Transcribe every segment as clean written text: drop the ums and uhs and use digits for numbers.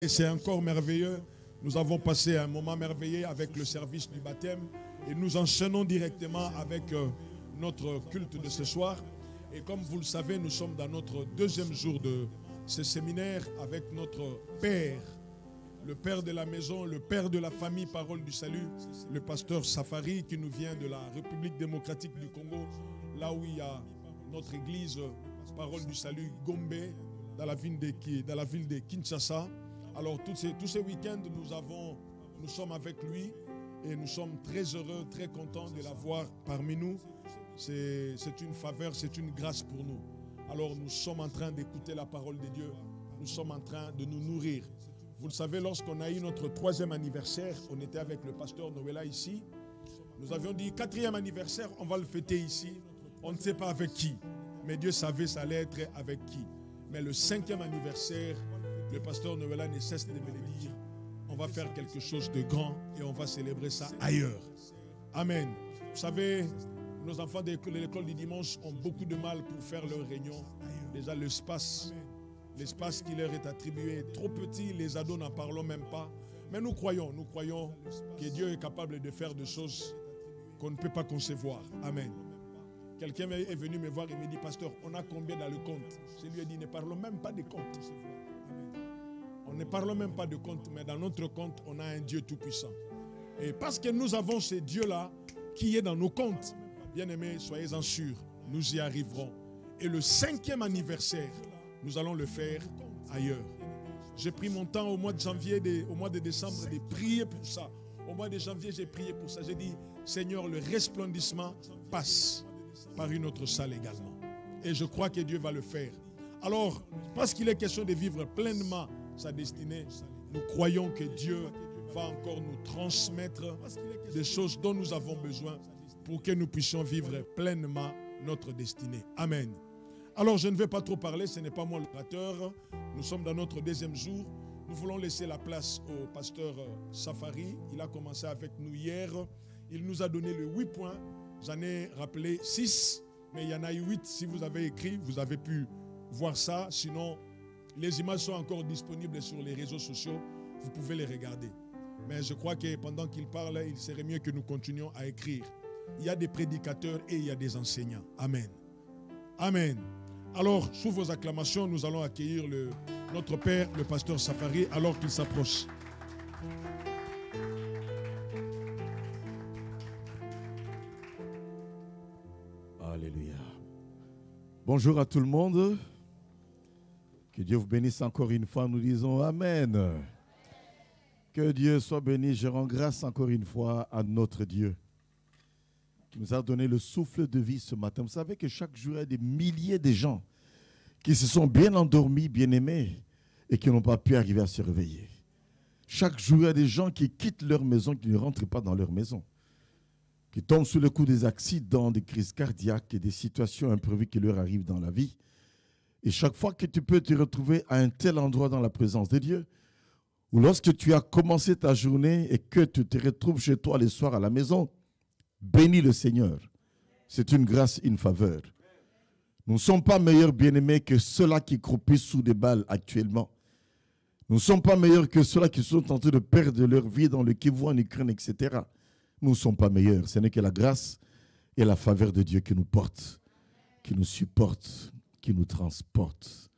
Et c'est encore merveilleux. Nous avons passé un moment merveilleux avec le service du baptême et nous enchaînons directement avec notre culte de ce soir. Et comme vous le savez, nous sommes dans notre deuxième jour de ce séminaire avec notre père, le père de la maison, le père de la famille Parole du Salut, le pasteur Safari qui nous vient de la République démocratique du Congo, là où il y a notre église Parole du Salut Gombe, dans la ville de Kinshasa. Alors tous ces week-ends, nous sommes avec lui et nous sommes très heureux, très contents de l'avoir parmi nous. C'est une faveur, c'est une grâce pour nous. Alors nous sommes en train d'écouter la parole de Dieu. Nous sommes en train de nous nourrir. Vous le savez, lorsqu'on a eu notre 3e anniversaire, on était avec le pasteur Noëlla ici. Nous avions dit 4e anniversaire, on va le fêter ici. On ne sait pas avec qui, mais Dieu savait ça allait être avec qui. Mais le 5e anniversaire, le pasteur Noëlla ne cesse de me le dire. On va faire quelque chose de grand et on va célébrer ça ailleurs. Amen. Vous savez, nos enfants de l'école du dimanche ont beaucoup de mal pour faire leur réunion. Déjà, l'espace qui leur est attribué est trop petit. Les ados n'en parlons même pas. Mais nous croyons que Dieu est capable de faire des choses qu'on ne peut pas concevoir. Amen. Quelqu'un est venu me voir et me dit, pasteur, on a combien dans le compte? Je lui ai dit, ne parlons même pas de compte. On ne parle même pas de compte, mais dans notre compte, on a un Dieu tout-puissant. Et parce que nous avons ce Dieu-là qui est dans nos comptes, bien-aimés, soyez-en sûrs, nous y arriverons. Et le 5e anniversaire, nous allons le faire ailleurs. J'ai pris mon temps au mois de janvier, au mois de décembre, de prier pour ça. Au mois de janvier, j'ai prié pour ça. J'ai dit, Seigneur, le resplendissement passe par une autre salle également. Et je crois que Dieu va le faire. Alors, parce qu'il est question de vivre pleinement sa destinée, nous croyons que Dieu va encore nous transmettre des choses dont nous avons besoin pour que nous puissions vivre pleinement notre destinée. Amen. Alors je ne vais pas trop parler, ce n'est pas moi l'orateur. Nous sommes dans notre 2e jour. Nous voulons laisser la place au pasteur Safari. Il a commencé avec nous hier. Il nous a donné les 8 points. J'en ai rappelé 6, mais il y en a eu 8. Si vous avez écrit, vous avez pu voir ça. Sinon, les images sont encore disponibles sur les réseaux sociaux. Vous pouvez les regarder. Mais je crois que pendant qu'il parle, il serait mieux que nous continuions à écrire. Il y a des prédicateurs et il y a des enseignants. Amen. Amen. Alors, sous vos acclamations, nous allons accueillir notre père, le pasteur Safari, alors qu'il s'approche. Alléluia. Bonjour à tout le monde. Que Dieu vous bénisse encore une fois. Nous disons Amen. Que Dieu soit béni. Je rends grâce encore une fois à notre Dieu qui nous a donné le souffle de vie ce matin. Vous savez que chaque jour, il y a des milliers de gens qui se sont bien endormis, bien aimés, et qui n'ont pas pu arriver à se réveiller. Chaque jour, il y a des gens qui quittent leur maison, qui ne rentrent pas dans leur maison, qui tombent sous le coup des accidents, des crises cardiaques et des situations imprévues qui leur arrivent dans la vie. Et chaque fois que tu peux te retrouver à un tel endroit dans la présence de Dieu, ou lorsque tu as commencé ta journée et que tu te retrouves chez toi le soir à la maison, bénis le Seigneur. C'est une grâce, une faveur. Nous ne sommes pas meilleurs bien-aimés que ceux-là qui croupissent sous des balles actuellement. Nous ne sommes pas meilleurs que ceux-là qui sont en train de perdre leur vie dans le Kivu, en Ukraine, etc. Nous ne sommes pas meilleurs. Ce n'est que la grâce et la faveur de Dieu qui nous porte, qui nous supporte, qui nous transporte,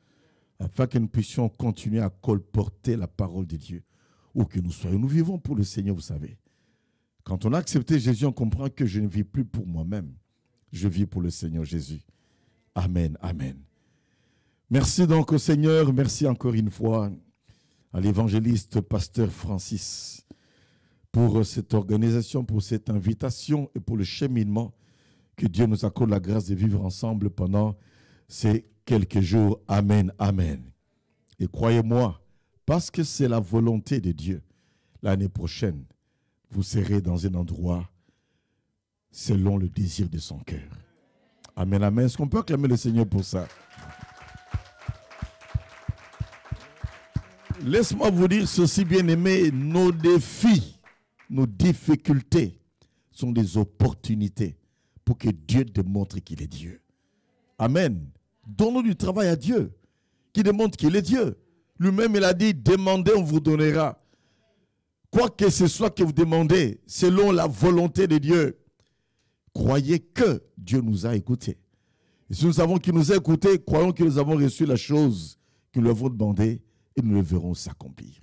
afin que nous puissions continuer à colporter la parole de Dieu, où que nous soyons. Nous vivons pour le Seigneur, vous savez. Quand on a accepté Jésus, on comprend que je ne vis plus pour moi-même. Je vis pour le Seigneur Jésus. Amen, amen. Merci donc au Seigneur. Merci encore une fois à l'évangéliste pasteur Francis pour cette organisation, pour cette invitation et pour le cheminement que Dieu nous accorde la grâce de vivre ensemble pendant ces quelques jours. Amen, amen. Et croyez-moi, parce que c'est la volonté de Dieu, l'année prochaine, vous serez dans un endroit selon le désir de son cœur. Amen, amen. Est-ce qu'on peut acclamer le Seigneur pour ça? Laisse-moi vous dire ceci, bien-aimés, nos défis, nos difficultés sont des opportunités pour que Dieu démontre qu'il est Dieu. Amen. Donnons du travail à Dieu, qui démontre qu'il est Dieu. Lui-même, il a dit, demandez, on vous donnera. Quoi que ce soit que vous demandez, selon la volonté de Dieu, croyez que Dieu nous a écoutés. Et si nous savons qu'il nous a écoutés, croyons que nous avons reçu la chose que nous lui avons demandé et nous le verrons s'accomplir.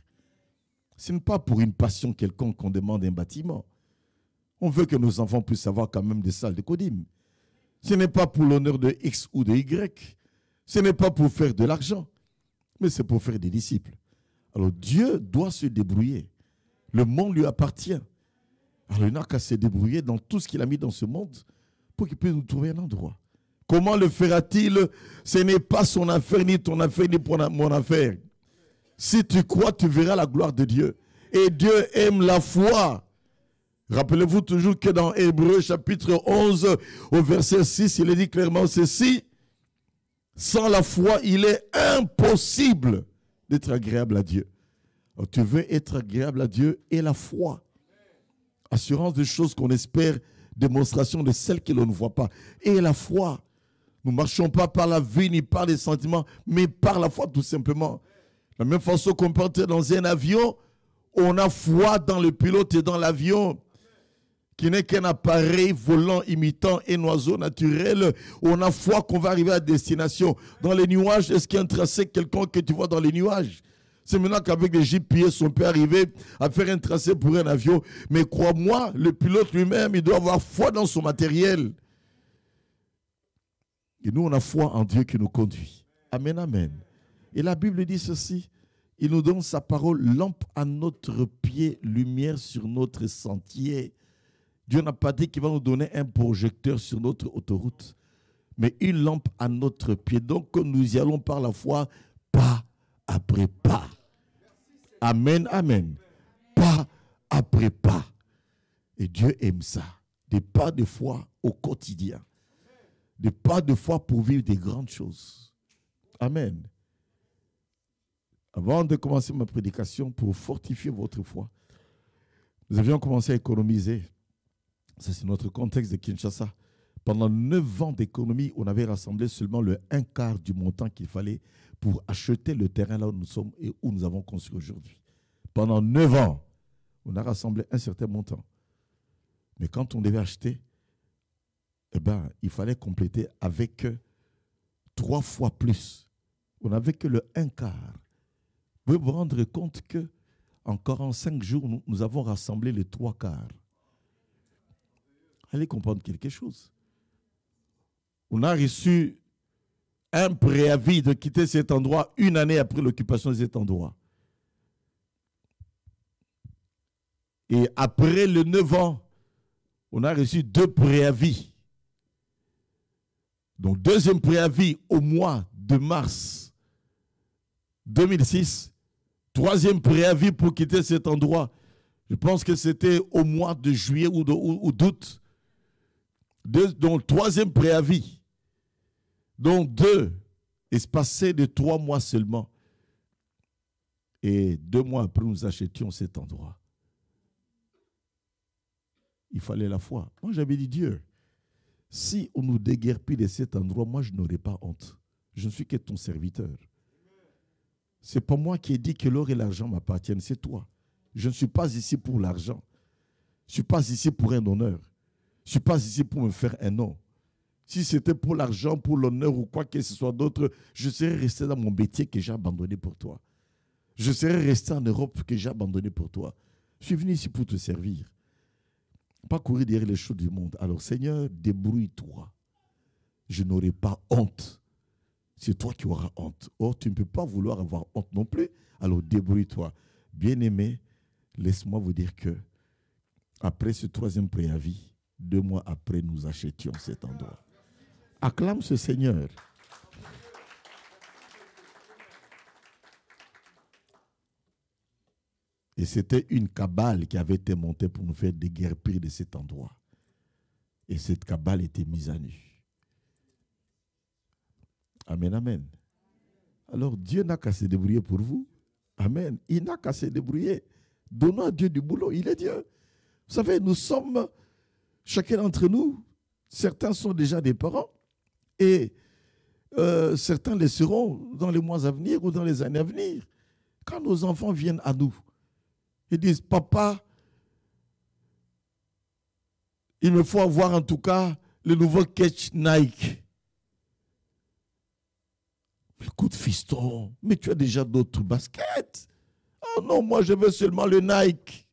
Ce n'est pas pour une passion quelconque qu'on demande un bâtiment. On veut que nos enfants puissent avoir quand même des salles de Kodim. Ce n'est pas pour l'honneur de X ou de Y. Ce n'est pas pour faire de l'argent, mais c'est pour faire des disciples. Alors Dieu doit se débrouiller. Le monde lui appartient. Alors il n'a qu'à se débrouiller dans tout ce qu'il a mis dans ce monde pour qu'il puisse nous trouver un endroit. Comment le fera-t-il? Ce n'est pas son affaire, ni ton affaire, ni mon affaire. Si tu crois, tu verras la gloire de Dieu. Et Dieu aime la foi. Rappelez-vous toujours que dans Hébreux chapitre 11, au verset 6, il est dit clairement ceci. Sans la foi, il est impossible d'être agréable à Dieu. Alors, tu veux être agréable à Dieu et la foi. Assurance des choses qu'on espère, démonstration de celles que l'on ne voit pas. Et la foi. Nous ne marchons pas par la vue ni par les sentiments, mais par la foi tout simplement. De la même façon qu'on peut entrer dans un avion, on a foi dans le pilote et dans l'avion, qui n'est qu'un appareil volant imitant un oiseau naturel. On a foi qu'on va arriver à destination. Dans les nuages, est-ce qu'il y a un tracé quelconque que tu vois dans les nuages? C'est maintenant qu'avec les GPS, on peut arriver à faire un tracé pour un avion. Mais crois-moi, le pilote lui-même, il doit avoir foi dans son matériel. Et nous, on a foi en Dieu qui nous conduit. Amen, amen. Et la Bible dit ceci. Il nous donne sa parole, lampe à notre pied, lumière sur notre sentier. Dieu n'a pas dit qu'il va nous donner un projecteur sur notre autoroute, mais une lampe à notre pied. Donc, nous y allons par la foi, pas après pas. Amen, amen. Pas après pas. Et Dieu aime ça. Des pas de foi au quotidien. Des pas de foi pour vivre des grandes choses. Amen. Avant de commencer ma prédication, pour fortifier votre foi, nous avions commencé à économiser. Ça, c'est notre contexte de Kinshasa. Pendant 9 ans d'économie, on avait rassemblé seulement le 1/4 du montant qu'il fallait pour acheter le terrain là où nous sommes et où nous avons construit aujourd'hui. Pendant 9 ans, on a rassemblé un certain montant. Mais quand on devait acheter, il fallait compléter avec 3 fois plus. On n'avait que le 1/4. Vous pouvez vous rendre compte que en 45 jours, nous avons rassemblé les 3/4. Allez comprendre quelque chose. On a reçu un préavis de quitter cet endroit 1 année après l'occupation de cet endroit. Et après les 9 ans, on a reçu 2 préavis. Donc, 2e préavis au mois de mars 2006. 3e préavis pour quitter cet endroit. Je pense que c'était au mois de juillet ou d'août. Donc, 3e préavis. Donc, 2 espacés de 3 mois seulement. Et 2 mois après, nous achetions cet endroit. Il fallait la foi. Moi, j'avais dit, Dieu, si on nous déguerpit de cet endroit, moi, je n'aurai pas honte. Je ne suis que ton serviteur. Ce n'est pas moi qui ai dit que l'or et l'argent m'appartiennent, c'est toi. Je ne suis pas ici pour l'argent. Je ne suis pas ici pour un honneur. Je ne suis pas ici pour me faire un nom. Si c'était pour l'argent, pour l'honneur ou quoi que ce soit d'autre, je serais resté dans mon métier que j'ai abandonné pour toi. Je serais resté en Europe que j'ai abandonné pour toi. Je suis venu ici pour te servir. Pas courir derrière les choses du monde. Alors Seigneur, débrouille-toi. Je n'aurai pas honte. C'est toi qui auras honte. Or, tu ne peux pas vouloir avoir honte non plus. Alors débrouille-toi. Bien-aimé, laisse-moi vous dire que après ce 3e préavis, 2 mois après, nous achetions cet endroit. Acclame ce Seigneur. Et c'était une cabale qui avait été montée pour nous faire déguerpir de cet endroit. Et cette cabale était mise à nu. Amen, amen. Alors Dieu n'a qu'à se débrouiller pour vous. Amen. Il n'a qu'à se débrouiller. Donnons à Dieu du boulot. Il est Dieu. Vous savez, nous sommes, chacun d'entre nous, certains sont déjà des parents et certains le seront dans les mois à venir ou dans les années à venir. Quand nos enfants viennent à nous, ils disent, papa, il me faut avoir en tout cas le nouveau catch Nike. Écoute, fiston, mais tu as déjà d'autres baskets. Oh non, moi je veux seulement le Nike.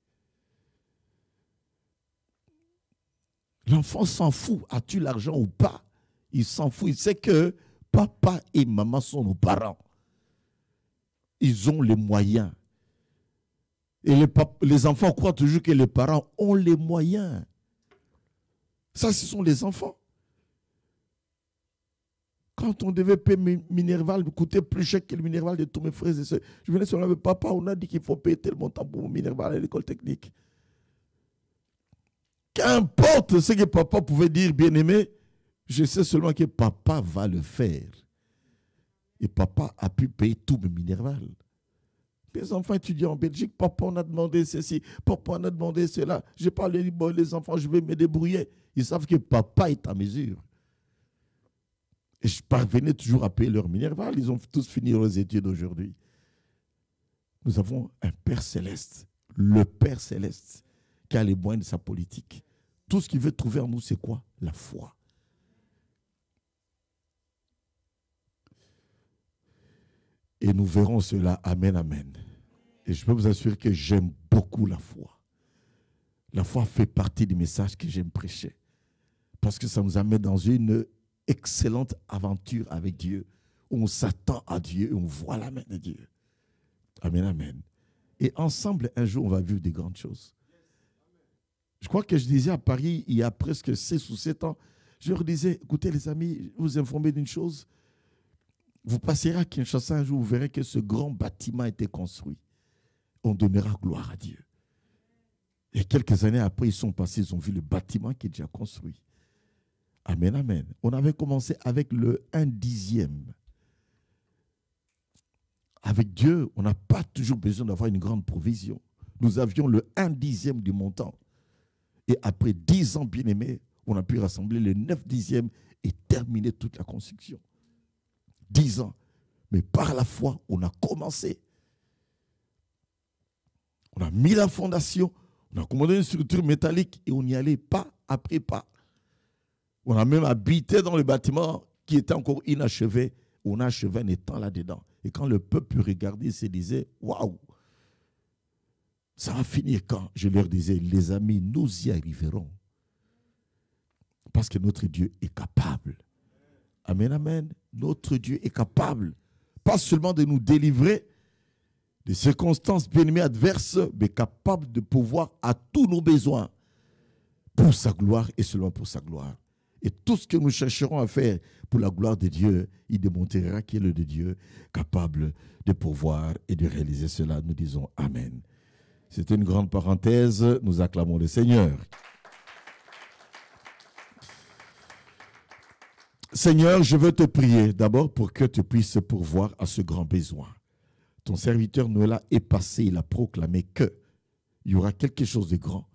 L'enfant s'en fout. As-tu l'argent ou pas? Il s'en fout. Il sait que papa et maman sont nos parents. Ils ont les moyens. Et les enfants croient toujours que les parents ont les moyens. Ça, ce sont les enfants. Quand on devait payer Minerval, il coûtait plus cher que le Minerval de tous mes frères et sœurs. Je venais sur le papa, on a dit qu'il faut payer tel montant pour Minerval à l'école technique. Qu'importe ce que papa pouvait dire, bien-aimé, je sais seulement que papa va le faire. Et papa a pu payer tout mes Minerval. Les enfants étudiants en Belgique, papa, on a demandé ceci, papa, on a demandé cela. Je parle, bon, les enfants, je vais me débrouiller. Ils savent que papa est à mesure. Et je parvenais toujours à payer leur Minerval. Ils ont tous fini leurs études aujourd'hui. Nous avons un Père céleste, le Père céleste, qui a les moyens de sa politique. Tout ce qu'il veut trouver en nous, c'est quoi? La foi. Et nous verrons cela. Amen, amen. Et je peux vous assurer que j'aime beaucoup la foi. La foi fait partie des messages que j'aime prêcher. Parce que ça nous amène dans une excellente aventure avec Dieu, où on s'attend à Dieu et on voit la main de Dieu. Amen, amen. Et ensemble, un jour, on va vivre des grandes choses. Je crois que je disais à Paris, il y a presque 6 ou 7 ans, je leur disais, écoutez les amis, vous informez d'une chose, vous passerez à Kinshasa un jour, vous verrez que ce grand bâtiment a été construit. On donnera gloire à Dieu. Et quelques années après, ils sont passés, ils ont vu le bâtiment qui est déjà construit. Amen, amen. On avait commencé avec le 1/10. Avec Dieu, on n'a pas toujours besoin d'avoir une grande provision. Nous avions le 1/10 du montant. Et après 10 ans, bien aimés, on a pu rassembler le 9/10 et terminer toute la construction. 10 ans. Mais par la foi, on a commencé. On a mis la fondation, on a commandé une structure métallique et on y allait pas après pas. On a même habité dans le bâtiment qui était encore inachevé. On a achevé en étant là-dedans. Et quand le peuple regardait, il se disait, waouh, ça va finir quand? Je leur disais, les amis, nous y arriverons. Parce que notre Dieu est capable. Amen, amen. Notre Dieu est capable, pas seulement de nous délivrer des circonstances bien-aimées adverses, mais capable de pouvoir à tous nos besoins pour sa gloire et seulement pour sa gloire. Et tout ce que nous chercherons à faire pour la gloire de Dieu, il démontrera qu'il est le de Dieu, capable de pouvoir et de réaliser cela. Nous disons Amen. C'est une grande parenthèse. Nous acclamons le Seigneur. Seigneur, je veux te prier d'abord pour que tu puisses pourvoir à ce grand besoin. Ton serviteur Noël est passé, il a proclamé qu'il y aura quelque chose de grand.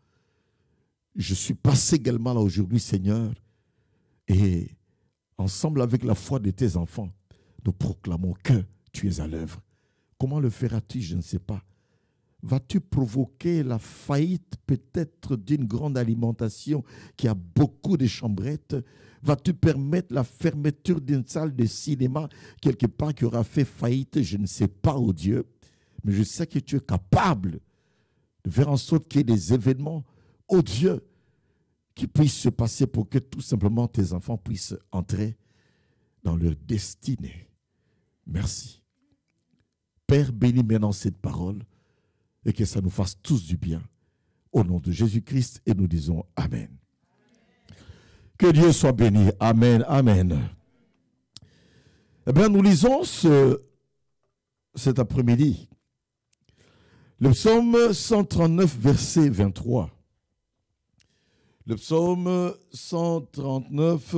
Je suis passé également là aujourd'hui, Seigneur, et ensemble avec la foi de tes enfants, nous proclamons que tu es à l'œuvre. Comment le feras-tu? Je ne sais pas. Vas-tu provoquer la faillite peut-être d'une grande alimentation qui a beaucoup de chambrettes? Vas-tu permettre la fermeture d'une salle de cinéma quelque part qui aura fait faillite? Je ne sais pas, oh Dieu, mais je sais que tu es capable de faire en sorte qu'il y ait des événements, oh Dieu, qui puissent se passer pour que tout simplement tes enfants puissent entrer dans leur destinée. Merci. Père, bénis maintenant cette parole et que ça nous fasse tous du bien. Au nom de Jésus-Christ, et nous disons Amen. Que Dieu soit béni. Amen, amen. Eh bien, nous lisons cet après-midi le psaume 139, verset 23. Le psaume 139,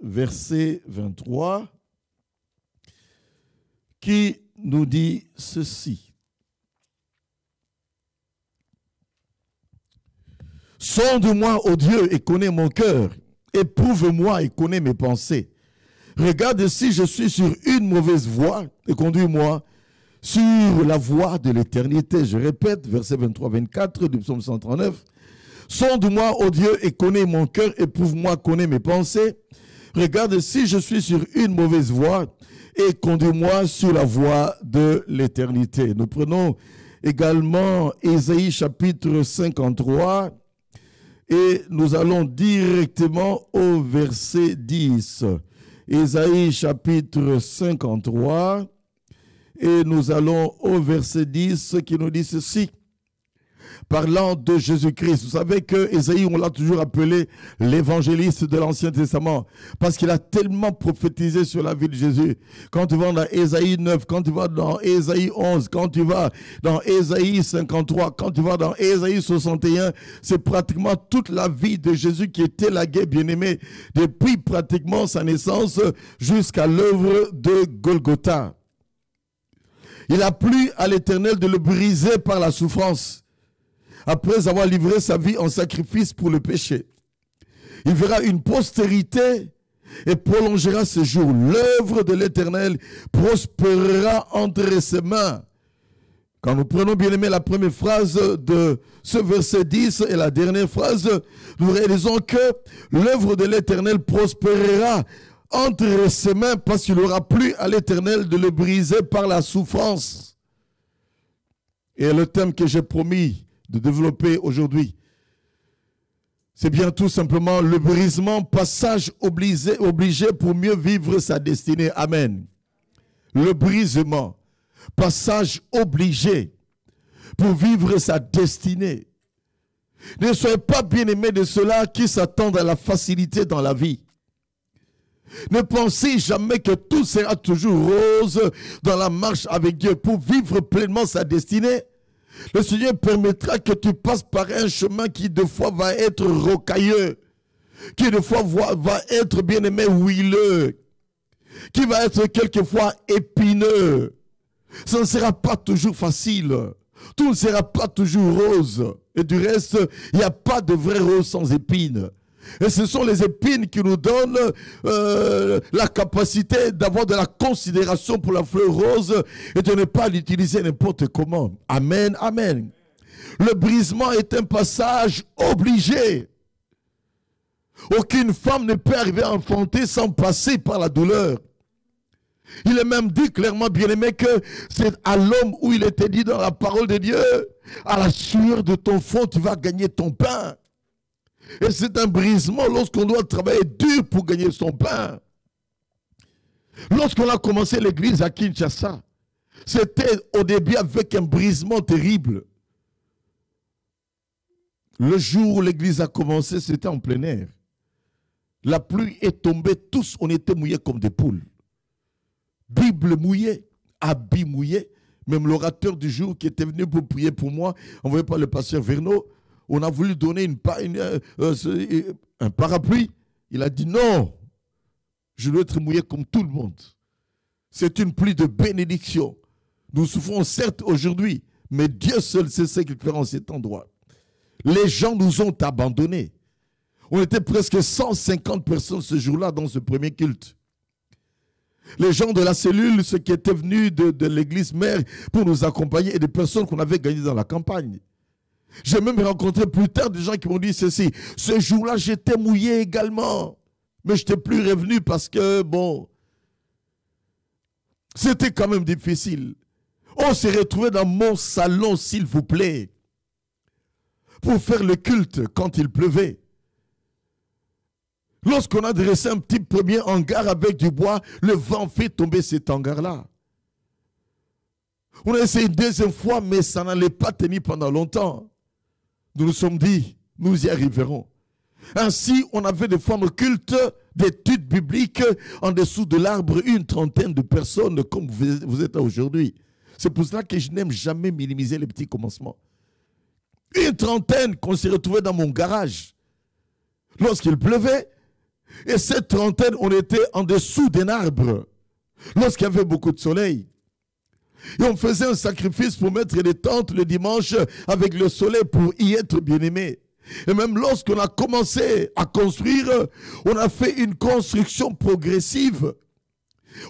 verset 23, qui nous dit ceci. Sonde-moi, ô Dieu, et connais mon cœur. Éprouve-moi et connais mes pensées. Regarde si je suis sur une mauvaise voie et conduis-moi sur la voie de l'éternité. Je répète, verset 23-24 du psaume 139. Sonde-moi, ô Dieu, et connais mon cœur, éprouve-moi, connais mes pensées. Regarde si je suis sur une mauvaise voie et conduis-moi sur la voie de l'éternité. Nous prenons également Ésaïe chapitre 53 et nous allons directement au verset 10. Ésaïe chapitre 53 et nous allons au verset 10 qui nous dit ceci. Parlant de Jésus-Christ, vous savez que Ésaïe, on l'a toujours appelé l'évangéliste de l'Ancien Testament, parce qu'il a tellement prophétisé sur la vie de Jésus. Quand tu vas dans Ésaïe 9, quand tu vas dans Ésaïe 11, quand tu vas dans Ésaïe 53, quand tu vas dans Ésaïe 61, c'est pratiquement toute la vie de Jésus qui était élaguée, bien-aimé, depuis pratiquement sa naissance jusqu'à l'œuvre de Golgotha. Il a plu à l'Éternel de le briser par la souffrance. Après avoir livré sa vie en sacrifice pour le péché. Il verra une postérité et prolongera ses jours. L'œuvre de l'Éternel prospérera entre ses mains. Quand nous prenons bien aimé la première phrase de ce verset 10 et la dernière phrase, nous réalisons que l'œuvre de l'Éternel prospérera entre ses mains parce qu'il aura plu à l'Éternel de le briser par la souffrance. Et le thème que j'ai promis de développer aujourd'hui, c'est bien tout simplement le brisement, passage obligé pour mieux vivre sa destinée. Amen. Le brisement, passage obligé pour vivre sa destinée. Ne soyez pas bien-aimés de ceux-là qui s'attendent à la facilité dans la vie. Ne pensez jamais que tout sera toujours rose dans la marche avec Dieu. Pour vivre pleinement sa destinée, le Seigneur permettra que tu passes par un chemin qui de fois va être rocailleux, qui de fois va être bien aimé huileux, qui va être quelquefois épineux. Ça ne sera pas toujours facile. Tout ne sera pas toujours rose. Et du reste, il n'y a pas de vraie rose sans épines. Et ce sont les épines qui nous donnent la capacité d'avoir de la considération pour la fleur rose et de ne pas l'utiliser n'importe comment. Amen, amen. Le brisement est un passage obligé. Aucune femme ne peut arriver à enfanter sans passer par la douleur. Il est même dit clairement, bien-aimé, que c'est à l'homme où il était dit dans la parole de Dieu, à la sueur de ton front, tu vas gagner ton pain. Et c'est un brisement lorsqu'on doit travailler dur pour gagner son pain. Lorsqu'on a commencé l'église à Kinshasa, c'était au début avec un brisement terrible. Le jour où l'église a commencé, c'était en plein air. La pluie est tombée, tous on était mouillés comme des poules. Bible mouillée, habits mouillés. Même l'orateur du jour qui était venu pour prier pour moi, envoyé par le pasteur Verneau, on a voulu donner un parapluie. Il a dit non, je dois être mouillé comme tout le monde. C'est une pluie de bénédiction. Nous souffrons certes aujourd'hui, mais Dieu seul sait ce qu'il fera en cet endroit. Les gens nous ont abandonnés. On était presque 150 personnes ce jour-là dans ce premier culte. Les gens de la cellule, ceux qui étaient venus de l'église mère pour nous accompagner et des personnes qu'on avait gagnées dans la campagne. J'ai même rencontré plus tard des gens qui m'ont dit ceci. Ce jour-là, j'étais mouillé également. Mais je n'étais plus revenu parce que, bon, c'était quand même difficile. On s'est retrouvé dans mon salon, s'il vous plaît, pour faire le culte quand il pleuvait. Lorsqu'on a dressé un petit premier hangar avec du bois, le vent fait tomber cet hangar-là. On a essayé une deuxième fois, mais ça n'allait pas tenir pendant longtemps. Nous nous sommes dit, nous y arriverons. Ainsi, on avait des formes cultes, d'études bibliques, en dessous de l'arbre, une trentaine de personnes, comme vous êtes là aujourd'hui. C'est pour cela que je n'aime jamais minimiser les petits commencements. Une trentaine qu'on s'est retrouvés dans mon garage lorsqu'il pleuvait. Et cette trentaine, on était en dessous d'un arbre lorsqu'il y avait beaucoup de soleil. Et on faisait un sacrifice pour mettre des tentes le dimanche avec le soleil pour y être bien-aimé. Et même lorsqu'on a commencé à construire, on a fait une construction progressive.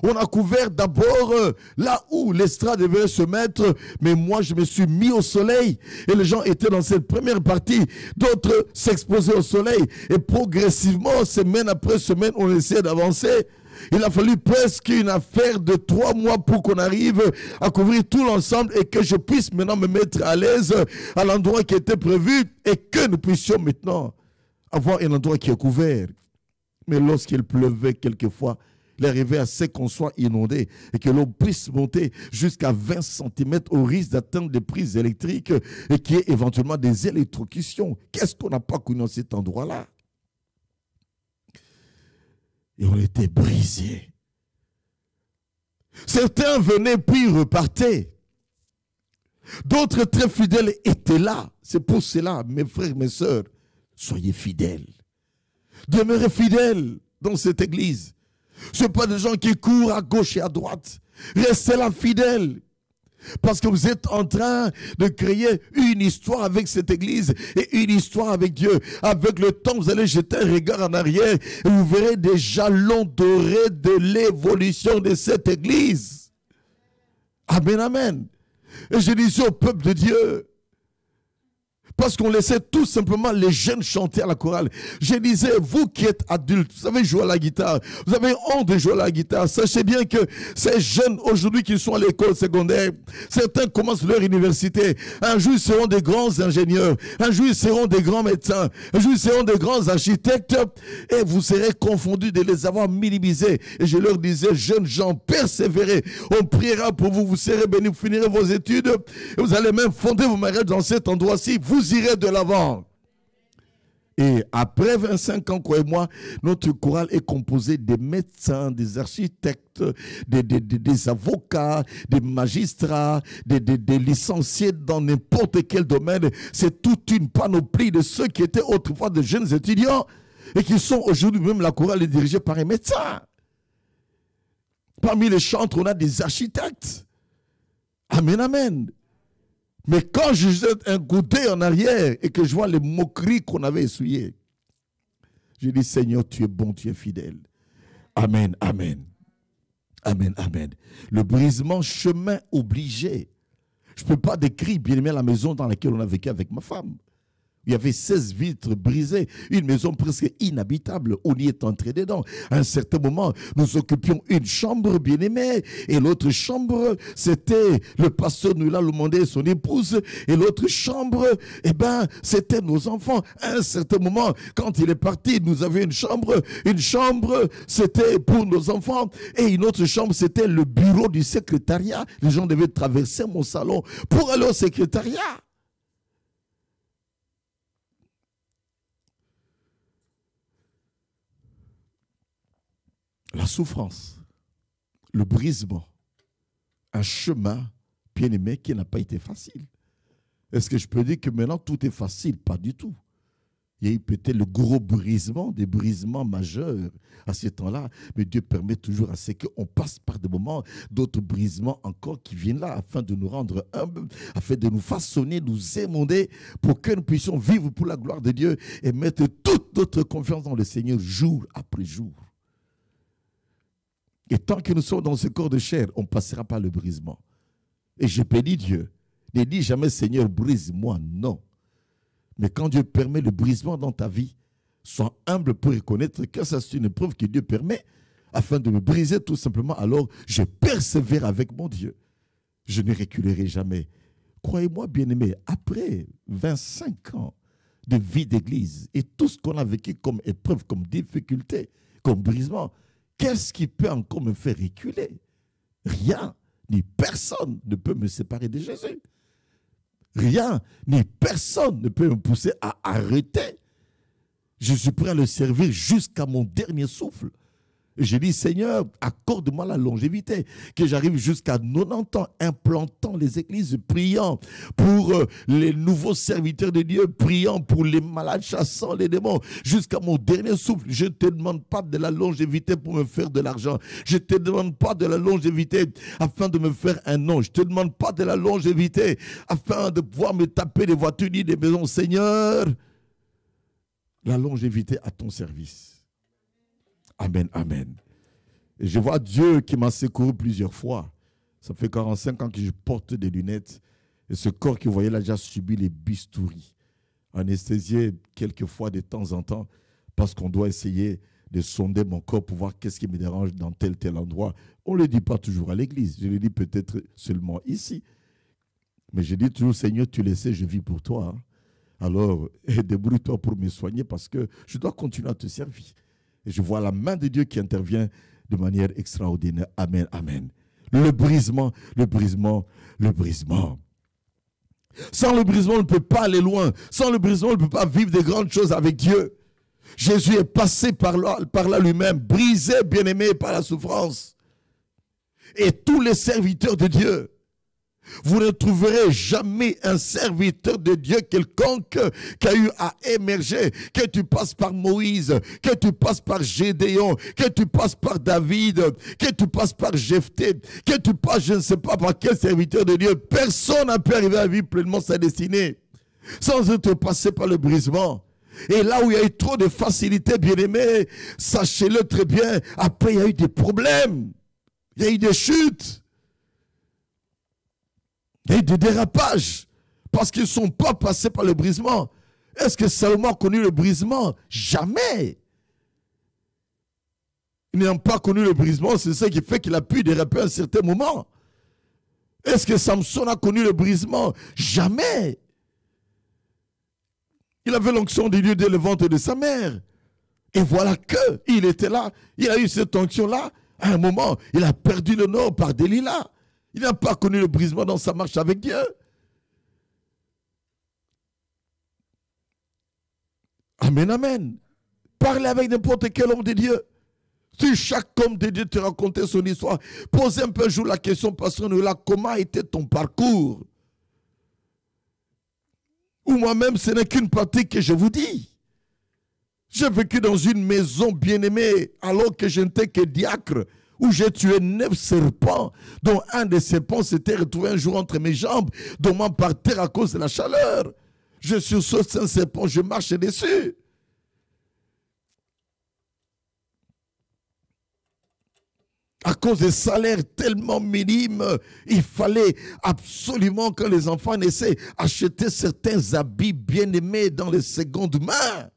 On a couvert d'abord là où l'estrade devait se mettre, mais moi je me suis mis au soleil et les gens étaient dans cette première partie, d'autres s'exposaient au soleil et progressivement, semaine après semaine, on essayait d'avancer. Il a fallu presque une affaire de 3 mois pour qu'on arrive à couvrir tout l'ensemble et que je puisse maintenant me mettre à l'aise à l'endroit qui était prévu et que nous puissions maintenant avoir un endroit qui est couvert. Mais lorsqu'il pleuvait quelquefois, il arrivait à ce qu'on soit inondé et que l'eau puisse monter jusqu'à 20 cm au risque d'atteindre des prises électriques et qu'il y ait éventuellement des électrocutions. Qu'est-ce qu'on n'a pas connu dans cet endroit-là? Et on était brisés. Certains venaient puis repartaient. D'autres très fidèles étaient là. C'est pour cela, mes frères, mes sœurs, soyez fidèles. Demeurez fidèles dans cette église. Ce ne sont pas des gens qui courent à gauche et à droite. Restez là fidèles. Parce que vous êtes en train de créer une histoire avec cette église et une histoire avec Dieu. Avec le temps, vous allez jeter un regard en arrière et vous verrez des jalons dorés de l'évolution de cette église. Amen, amen. Et je disais au peuple de Dieu, parce qu'on laissait tout simplement les jeunes chanter à la chorale. Je disais, vous qui êtes adultes, vous savez jouer à la guitare, vous avez honte de jouer à la guitare. Sachez bien que ces jeunes aujourd'hui qui sont à l'école secondaire, certains commencent leur université. Un jour, ils seront des grands ingénieurs. Un jour, ils seront des grands médecins. Un jour, ils seront des grands architectes. Et vous serez confondus de les avoir minimisés. Et je leur disais, jeunes gens, persévérez. On priera pour vous. Vous serez bénis. Vous finirez vos études. Et vous allez même fonder vos mariages dans cet endroit-ci. Vous irez de l'avant. Et après 25 ans, croyez-moi, notre chorale est composée des médecins, des architectes, des avocats, des magistrats, des licenciés dans n'importe quel domaine. C'est toute une panoplie de ceux qui étaient autrefois de jeunes étudiants et qui sont aujourd'hui, même la chorale est dirigée par un médecin. Parmi les chantres, on a des architectes. Amen, amen. Mais quand je jette un coup d'œil en arrière et que je vois les moqueries qu'on avait essuyées, je dis, Seigneur, tu es bon, tu es fidèle. Amen, amen. Amen, amen. Le brisement, chemin obligé. Je ne peux pas décrire, bien aimé, la maison dans laquelle on a vécu avec ma femme. Il y avait 16 vitres brisées, une maison presque inhabitable. On y est entré dedans. À un certain moment, nous occupions une chambre bien-aimée et l'autre chambre, c'était le pasteur nous l'a demandé et son épouse. Et l'autre chambre, eh ben, c'était nos enfants. À un certain moment, quand il est parti, nous avions une chambre. Une chambre, c'était pour nos enfants. Et une autre chambre, c'était le bureau du secrétariat. Les gens devaient traverser mon salon pour aller au secrétariat. La souffrance, le brisement, un chemin, bien aimé, qui n'a pas été facile. Est-ce que je peux dire que maintenant tout est facile? Pas du tout. Il y a eu peut-être le gros brisement, des brisements majeurs à ce temps-là, mais Dieu permet toujours à ce qu'on passe par des moments, d'autres brisements encore qui viennent là, afin de nous rendre humbles, afin de nous façonner, nous émonder, pour que nous puissions vivre pour la gloire de Dieu et mettre toute notre confiance dans le Seigneur jour après jour. Et tant que nous sommes dans ce corps de chair, on ne passera pas le brisement. Et je bénis Dieu. Ne dis jamais, Seigneur, brise-moi. Non. Mais quand Dieu permet le brisement dans ta vie, sois humble pour reconnaître que ça, c'est une épreuve que Dieu permet afin de me briser tout simplement. Alors, je persévère avec mon Dieu. Je ne reculerai jamais. Croyez-moi, bien-aimé, après 25 ans de vie d'église et tout ce qu'on a vécu comme épreuve, comme difficulté, comme brisement, qu'est-ce qui peut encore me faire reculer? Rien, ni personne ne peut me séparer de Jésus. Rien, ni personne ne peut me pousser à arrêter. Je suis prêt à le servir jusqu'à mon dernier souffle. Et je dis, Seigneur, accorde-moi la longévité, que j'arrive jusqu'à 90 ans, implantant les églises, priant pour les nouveaux serviteurs de Dieu, priant pour les malades, chassant les démons, jusqu'à mon dernier souffle. Je ne te demande pas de la longévité pour me faire de l'argent. Je ne te demande pas de la longévité afin de me faire un nom. Je ne te demande pas de la longévité afin de pouvoir me taper des voitures ni des maisons. Seigneur, la longévité à ton service. Amen, amen. Et je vois Dieu qui m'a secouru plusieurs fois. Ça fait 45 ans que je porte des lunettes. Et ce corps que vous voyez là, j'ai subi les bistouris. Anesthésié quelquefois de temps en temps, parce qu'on doit essayer de sonder mon corps pour voir qu'est-ce qui me dérange dans tel endroit. On ne le dit pas toujours à l'église. Je le dis peut-être seulement ici. Mais je dis toujours, Seigneur, tu le sais, je vis pour toi. Alors, débrouille-toi pour me soigner parce que je dois continuer à te servir. Et je vois la main de Dieu qui intervient de manière extraordinaire. Amen, amen. Le brisement, le brisement, le brisement. Sans le brisement, on ne peut pas aller loin. Sans le brisement, on ne peut pas vivre de grandes choses avec Dieu. Jésus est passé par là lui-même, brisé, bien-aimé, par la souffrance. Et tous les serviteurs de Dieu, vous ne trouverez jamais un serviteur de Dieu quelconque qui a eu à émerger, que tu passes par Moïse, que tu passes par Gédéon, que tu passes par David, que tu passes par Jephthé, que tu passes je ne sais pas par quel serviteur de Dieu. Personne n'a pu arriver à vivre pleinement sa destinée sans être passé par le brisement. Et là où il y a eu trop de facilité, bien-aimé, sachez-le très bien, après il y a eu des problèmes, il y a eu des chutes. Il y a eu des dérapages parce qu'ils ne sont pas passés par le brisement. Est-ce que Salomon a connu le brisement? Jamais. Ils n'ont pas connu le brisement, c'est ce qui fait qu'il a pu déraper à un certain moment. Est-ce que Samson a connu le brisement? Jamais. Il avait l'onction de Dieu dès le ventre de sa mère. Et voilà qu'il était là. Il a eu cette onction-là. À un moment, il a perdu le nord par Delilah. Il n'a pas connu le brisement dans sa marche avec Dieu. Amen, amen. Parlez avec n'importe quel homme de Dieu. Si chaque homme de Dieu te racontait son histoire, posez un peu un jour la question, pasteur Noëlla, comment était ton parcours? Ou moi-même, ce n'est qu'une partie que je vous dis. J'ai vécu dans une maison bien-aimée alors que je n'étais que diacre, où j'ai tué 9 serpents, dont un des serpents s'était retrouvé un jour entre mes jambes, tombant par terre à cause de la chaleur. Je sursaute un serpent, je marche dessus. À cause des salaires tellement minimes, il fallait absolument que les enfants naissaient acheter certains habits bien-aimés dans les secondes mains.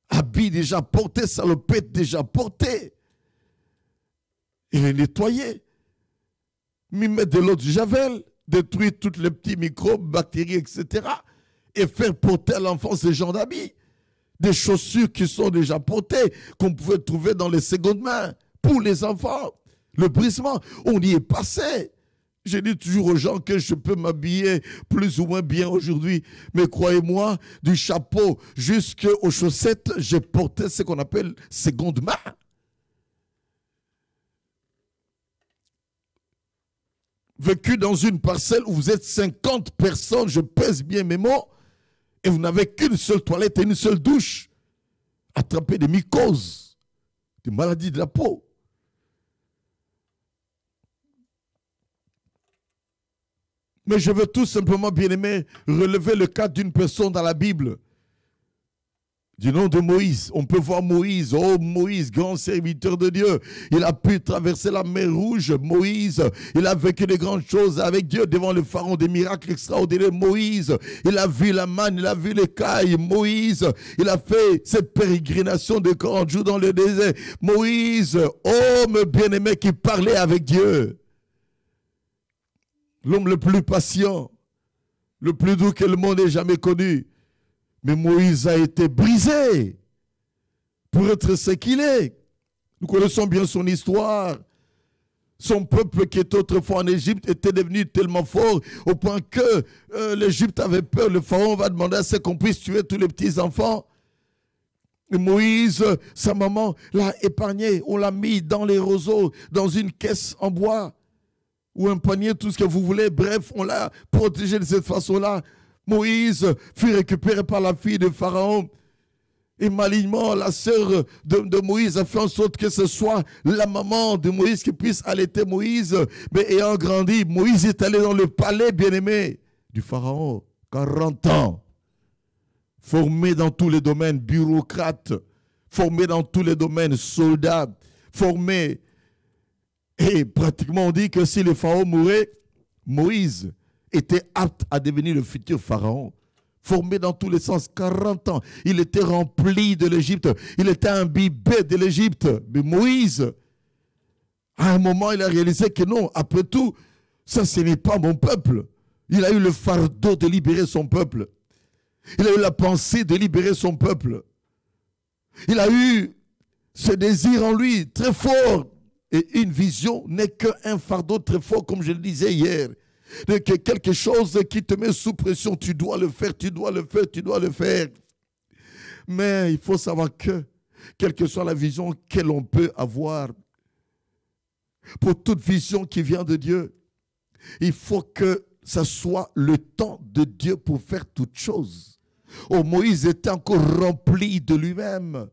Habits déjà portés, salopettes déjà portées. Et les nettoyer, m'y mettre de l'eau de javel, détruire tous les petits microbes, bactéries, etc. Et faire porter à l'enfant ce genre d'habits. Des chaussures qui sont déjà portées, qu'on pouvait trouver dans les secondes mains pour les enfants. Le brisement, on y est passé. Je dis toujours aux gens que je peux m'habiller plus ou moins bien aujourd'hui. Mais croyez-moi, du chapeau jusqu'aux chaussettes, j'ai porté ce qu'on appelle seconde main. Vécu dans une parcelle où vous êtes 50 personnes, je pèse bien mes mots, et vous n'avez qu'une seule toilette et une seule douche. Attraper des mycoses, des maladies de la peau. Mais je veux tout simplement, bien aimé, relever le cas d'une personne dans la Bible. Du nom de Moïse, on peut voir Moïse, oh Moïse, grand serviteur de Dieu. Il a pu traverser la mer Rouge, Moïse. Il a vécu de grandes choses avec Dieu devant le pharaon, des miracles extraordinaires, Moïse. Il a vu la manne, il a vu l'écaille, Moïse. Il a fait cette pérégrination de 40 jours dans le désert. Moïse, homme bien-aimé qui parlait avec Dieu. L'homme le plus patient, le plus doux que le monde ait jamais connu. Mais Moïse a été brisé pour être ce qu'il est. Nous connaissons bien son histoire. Son peuple qui était autrefois en Égypte était devenu tellement fort au point que l'Égypte avait peur. Le pharaon va demander à ce qu'on puisse tuer tous les petits enfants. Et Moïse, sa maman, l'a épargné. On l'a mis dans les roseaux, dans une caisse en bois ou un panier, tout ce que vous voulez. Bref, on l'a protégé de cette façon-là. Moïse fut récupéré par la fille de Pharaon. Et malignement, la sœur de Moïse a fait en sorte que ce soit la maman de Moïse qui puisse allaiter Moïse. Mais ayant grandi, Moïse est allé dans le palais bien-aimé du Pharaon. 40 ans. Formé dans tous les domaines, bureaucrate. Formé dans tous les domaines, soldat. formé. Et pratiquement on dit que si le pharaon mourait, Moïse était apte à devenir le futur pharaon. Formé dans tous les sens, 40 ans. Il était rempli de l'Égypte. Il était imbibé de l'Égypte. Mais Moïse, à un moment, il a réalisé que non, après tout, ça, ce n'est pas mon peuple. Il a eu le fardeau de libérer son peuple. Il a eu la pensée de libérer son peuple. Il a eu ce désir en lui très fort. Et une vision n'est qu'un fardeau très fort, comme je le disais hier. De quelque chose qui te met sous pression. Tu dois le faire, tu dois le faire, tu dois le faire. Mais il faut savoir que, quelle que soit la vision que l'on peut avoir, pour toute vision qui vient de Dieu, il faut que ça soit le temps de Dieu pour faire toute chose. Oh, Moïse était encore rempli de lui-même.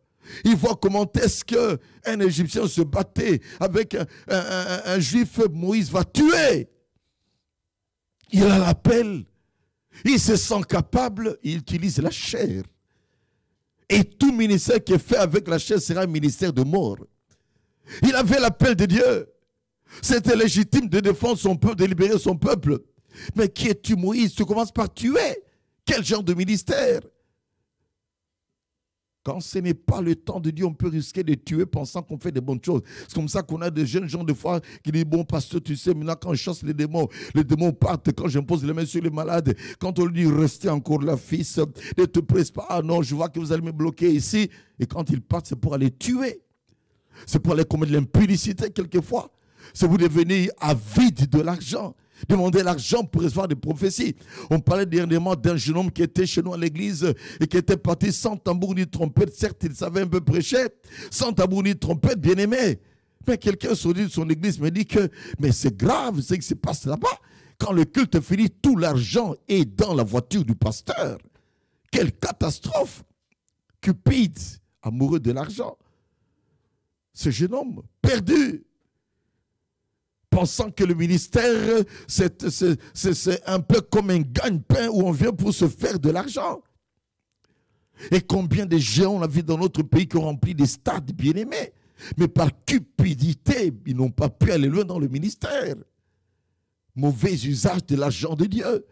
Il voit comment est-ce qu'un Égyptien se battait avec un Juif. Moïse va tuer. Il a l'appel. Il se sent capable. Il utilise la chair. Et tout ministère qui est fait avec la chair sera un ministère de mort. Il avait l'appel de Dieu. C'était légitime de défendre son peuple, de libérer son peuple. Mais qui es-tu, Moïse? Tu commences par tuer. Quel genre de ministère? Quand ce n'est pas le temps de Dieu, on peut risquer de tuer pensant qu'on fait des bonnes choses. C'est comme ça qu'on a des jeunes gens, des fois, qui disent, bon, pasteur, tu sais, maintenant, quand je chasse les démons partent. Quand j'impose les mains sur les malades, quand on lui dit, restez encore là, fils, ne te presse pas. Ah non, je vois que vous allez me bloquer ici. Et quand ils partent, c'est pour aller tuer. C'est pour aller commettre l'impudicité quelquefois. C'est pour devenir avide de l'argent. Demander l'argent pour recevoir des prophéties. On parlait dernièrement d'un jeune homme qui était chez nous à l'église et qui était parti sans tambour ni trompette. Certes, il savait un peu prêcher, sans tambour ni trompette, bien aimé. Mais quelqu'un sorti de son église me dit que, mais c'est grave ce qui se passe là-bas. Quand le culte finit, tout l'argent est dans la voiture du pasteur. Quelle catastrophe! Cupide, amoureux de l'argent. Ce jeune homme, perdu. Pensant que le ministère, c'est un peu comme un gagne-pain où on vient pour se faire de l'argent. Et combien de géants on a vu dans notre pays qui ont rempli des stades bien-aimés. Mais par cupidité, ils n'ont pas pu aller loin dans le ministère. Mauvais usage de l'argent de Dieu.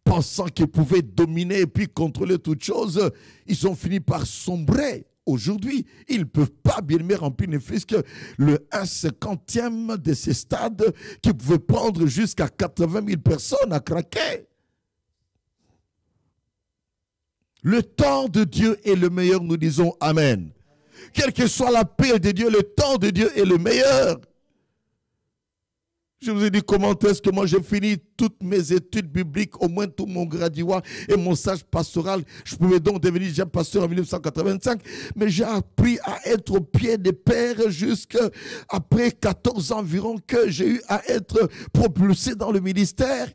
Pensant qu'ils pouvaient dominer et puis contrôler toutes choses, ils ont fini par sombrer. Aujourd'hui, ils ne peuvent pas bien me remplir ne fût-ce que le 1/50 de ces stades qui pouvaient prendre jusqu'à 80 000 personnes à craquer. Le temps de Dieu est le meilleur, nous disons Amen. Quelle que soit l'appel de Dieu, le temps de Dieu est le meilleur. Je vous ai dit comment est-ce que moi j'ai fini toutes mes études bibliques, au moins tout mon graduat et mon stage pastoral. Je pouvais donc devenir déjà pasteur en 1985, mais j'ai appris à être au pied des pères jusqu'à après 14 ans environ que j'ai eu à être propulsé dans le ministère.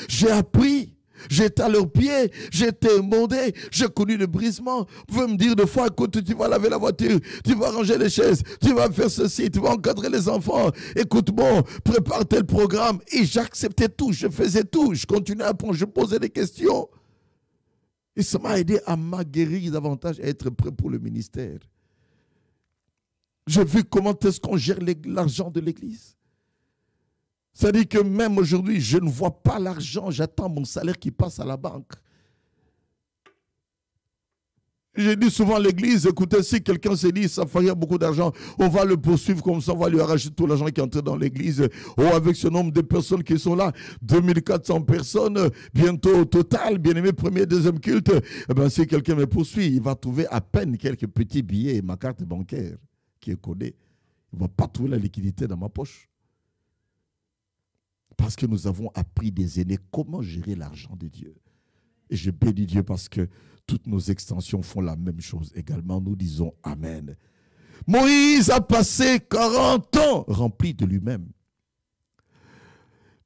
J'ai appris. J'étais à leurs pieds, j'étais émondé, j'ai connu le brisement. Vous pouvez me dire des fois, écoute, tu vas laver la voiture, tu vas ranger les chaises, tu vas faire ceci, tu vas encadrer les enfants. Écoute, bon, prépare tel programme. Et j'acceptais tout, je faisais tout, je continuais à apprendre, je posais des questions. Et ça m'a aidé à m'aguerrir davantage, à être prêt pour le ministère. J'ai vu comment est-ce qu'on gère l'argent de l'église. C'est-à-dire que même aujourd'hui, je ne vois pas l'argent, j'attends mon salaire qui passe à la banque. J'ai dit souvent à l'église, écoutez, si quelqu'un s'est dit, ça ferait beaucoup d'argent, on va le poursuivre comme ça, on va lui arracher tout l'argent qui est entré dans l'église. Oh, avec ce nombre de personnes qui sont là, 2400 personnes, bientôt au total, bien-aimé, premier, deuxième culte. Eh bien, si quelqu'un me poursuit, il va trouver à peine quelques petits billets et ma carte bancaire qui est codée. Il ne va pas trouver la liquidité dans ma poche. Parce que nous avons appris des aînés comment gérer l'argent de Dieu. Et je bénis Dieu parce que toutes nos extensions font la même chose également. Nous disons Amen. Moïse a passé 40 ans rempli de lui-même.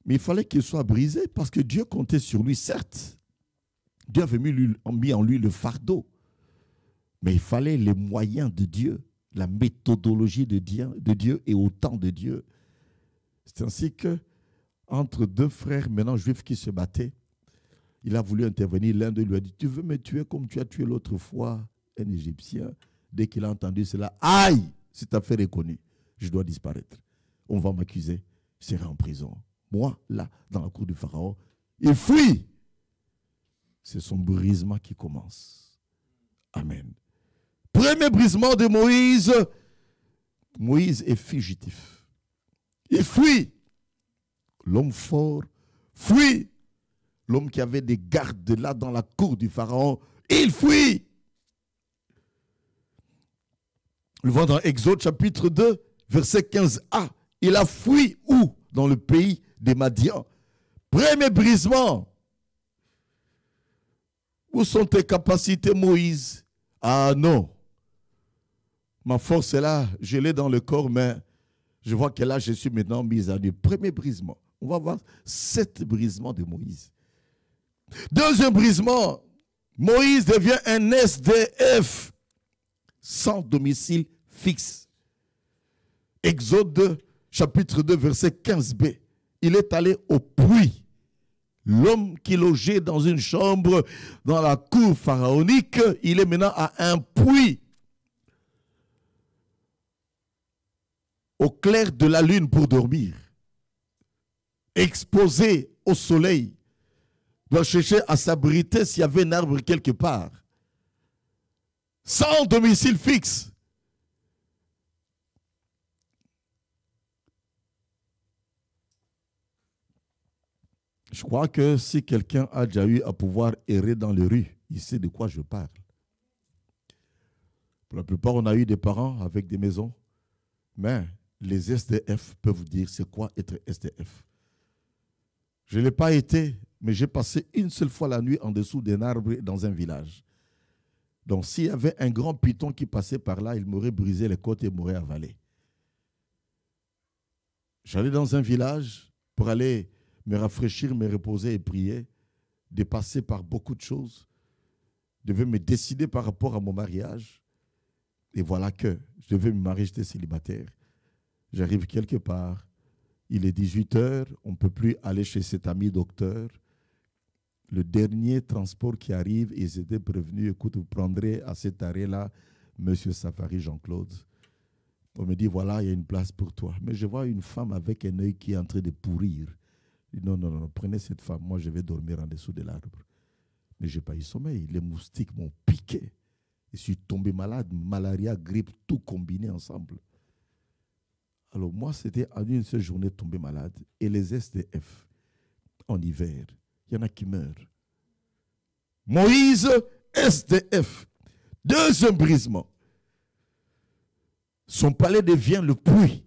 Mais il fallait qu'il soit brisé parce que Dieu comptait sur lui, certes. Dieu avait mis en lui le fardeau. Mais il fallait les moyens de Dieu, la méthodologie de Dieu et au temps de Dieu. C'est ainsi que entre deux frères maintenant juifs qui se battaient, il a voulu intervenir. L'un d'eux lui a dit, tu veux me tuer comme tu as tué l'autre fois un Égyptien. Dès qu'il a entendu cela, aïe, cette affaire est connue, je dois disparaître. On va m'accuser, je serai en prison. Moi, là, dans la cour du Pharaon, il fuit. C'est son brisement qui commence. Amen. Premier brisement de Moïse. Moïse est fugitif. Il fuit. L'homme fort fuit. L'homme qui avait des gardes là dans la cour du Pharaon, il fuit. Nous voyons dans Exode chapitre 2, verset 15a. Il a fui où? Dans le pays des Madians. Premier brisement. Où sont tes capacités, Moïse? Ah non. Ma force est là, je l'ai dans le corps, mais je vois que là, je suis maintenant mis à nu. Premier brisement. On va voir 7 brisements de Moïse. Deuxième brisement. Moïse devient un SDF sans domicile fixe. Exode 2, chapitre 2, verset 15b. Il est allé au puits. L'homme qui logeait dans une chambre dans la cour pharaonique, il est maintenant à un puits. Au clair de la lune pour dormir. Exposé au soleil. Doit chercher à s'abriter s'il y avait un arbre quelque part. Sans domicile fixe. Je crois que si quelqu'un a déjà eu à pouvoir errer dans les rues, il sait de quoi je parle. Pour la plupart, on a eu des parents avec des maisons, mais les SDF peuvent vous dire c'est quoi être SDF. Je ne l'ai pas été, mais j'ai passé une seule fois la nuit en dessous d'un arbre dans un village. Donc s'il y avait un grand python qui passait par là, il m'aurait brisé les côtes et m'aurait avalé. J'allais dans un village pour aller me rafraîchir, me reposer et prier, de passer par beaucoup de choses. Je devais me décider par rapport à mon mariage. Et voilà que je devais me marier, j'étais célibataire. J'arrive quelque part, il est 18h, on ne peut plus aller chez cet ami docteur. Le dernier transport qui arrive, ils étaient prévenus, écoute, vous prendrez à cet arrêt-là, Monsieur Safari Jean-Claude. On me dit, voilà, il y a une place pour toi. Mais je vois une femme avec un œil qui est en train de pourrir. Je dis, non, prenez cette femme, moi je vais dormir en dessous de l'arbre. Mais je n'ai pas eu sommeil, les moustiques m'ont piqué. Je suis tombé malade, malaria, grippe, tout combiné ensemble. Alors moi, c'était en une seule journée tombé malade. Et les SDF, en hiver, il y en a qui meurent. Moïse, SDF. Deuxième brisement. Son palais devient le puits.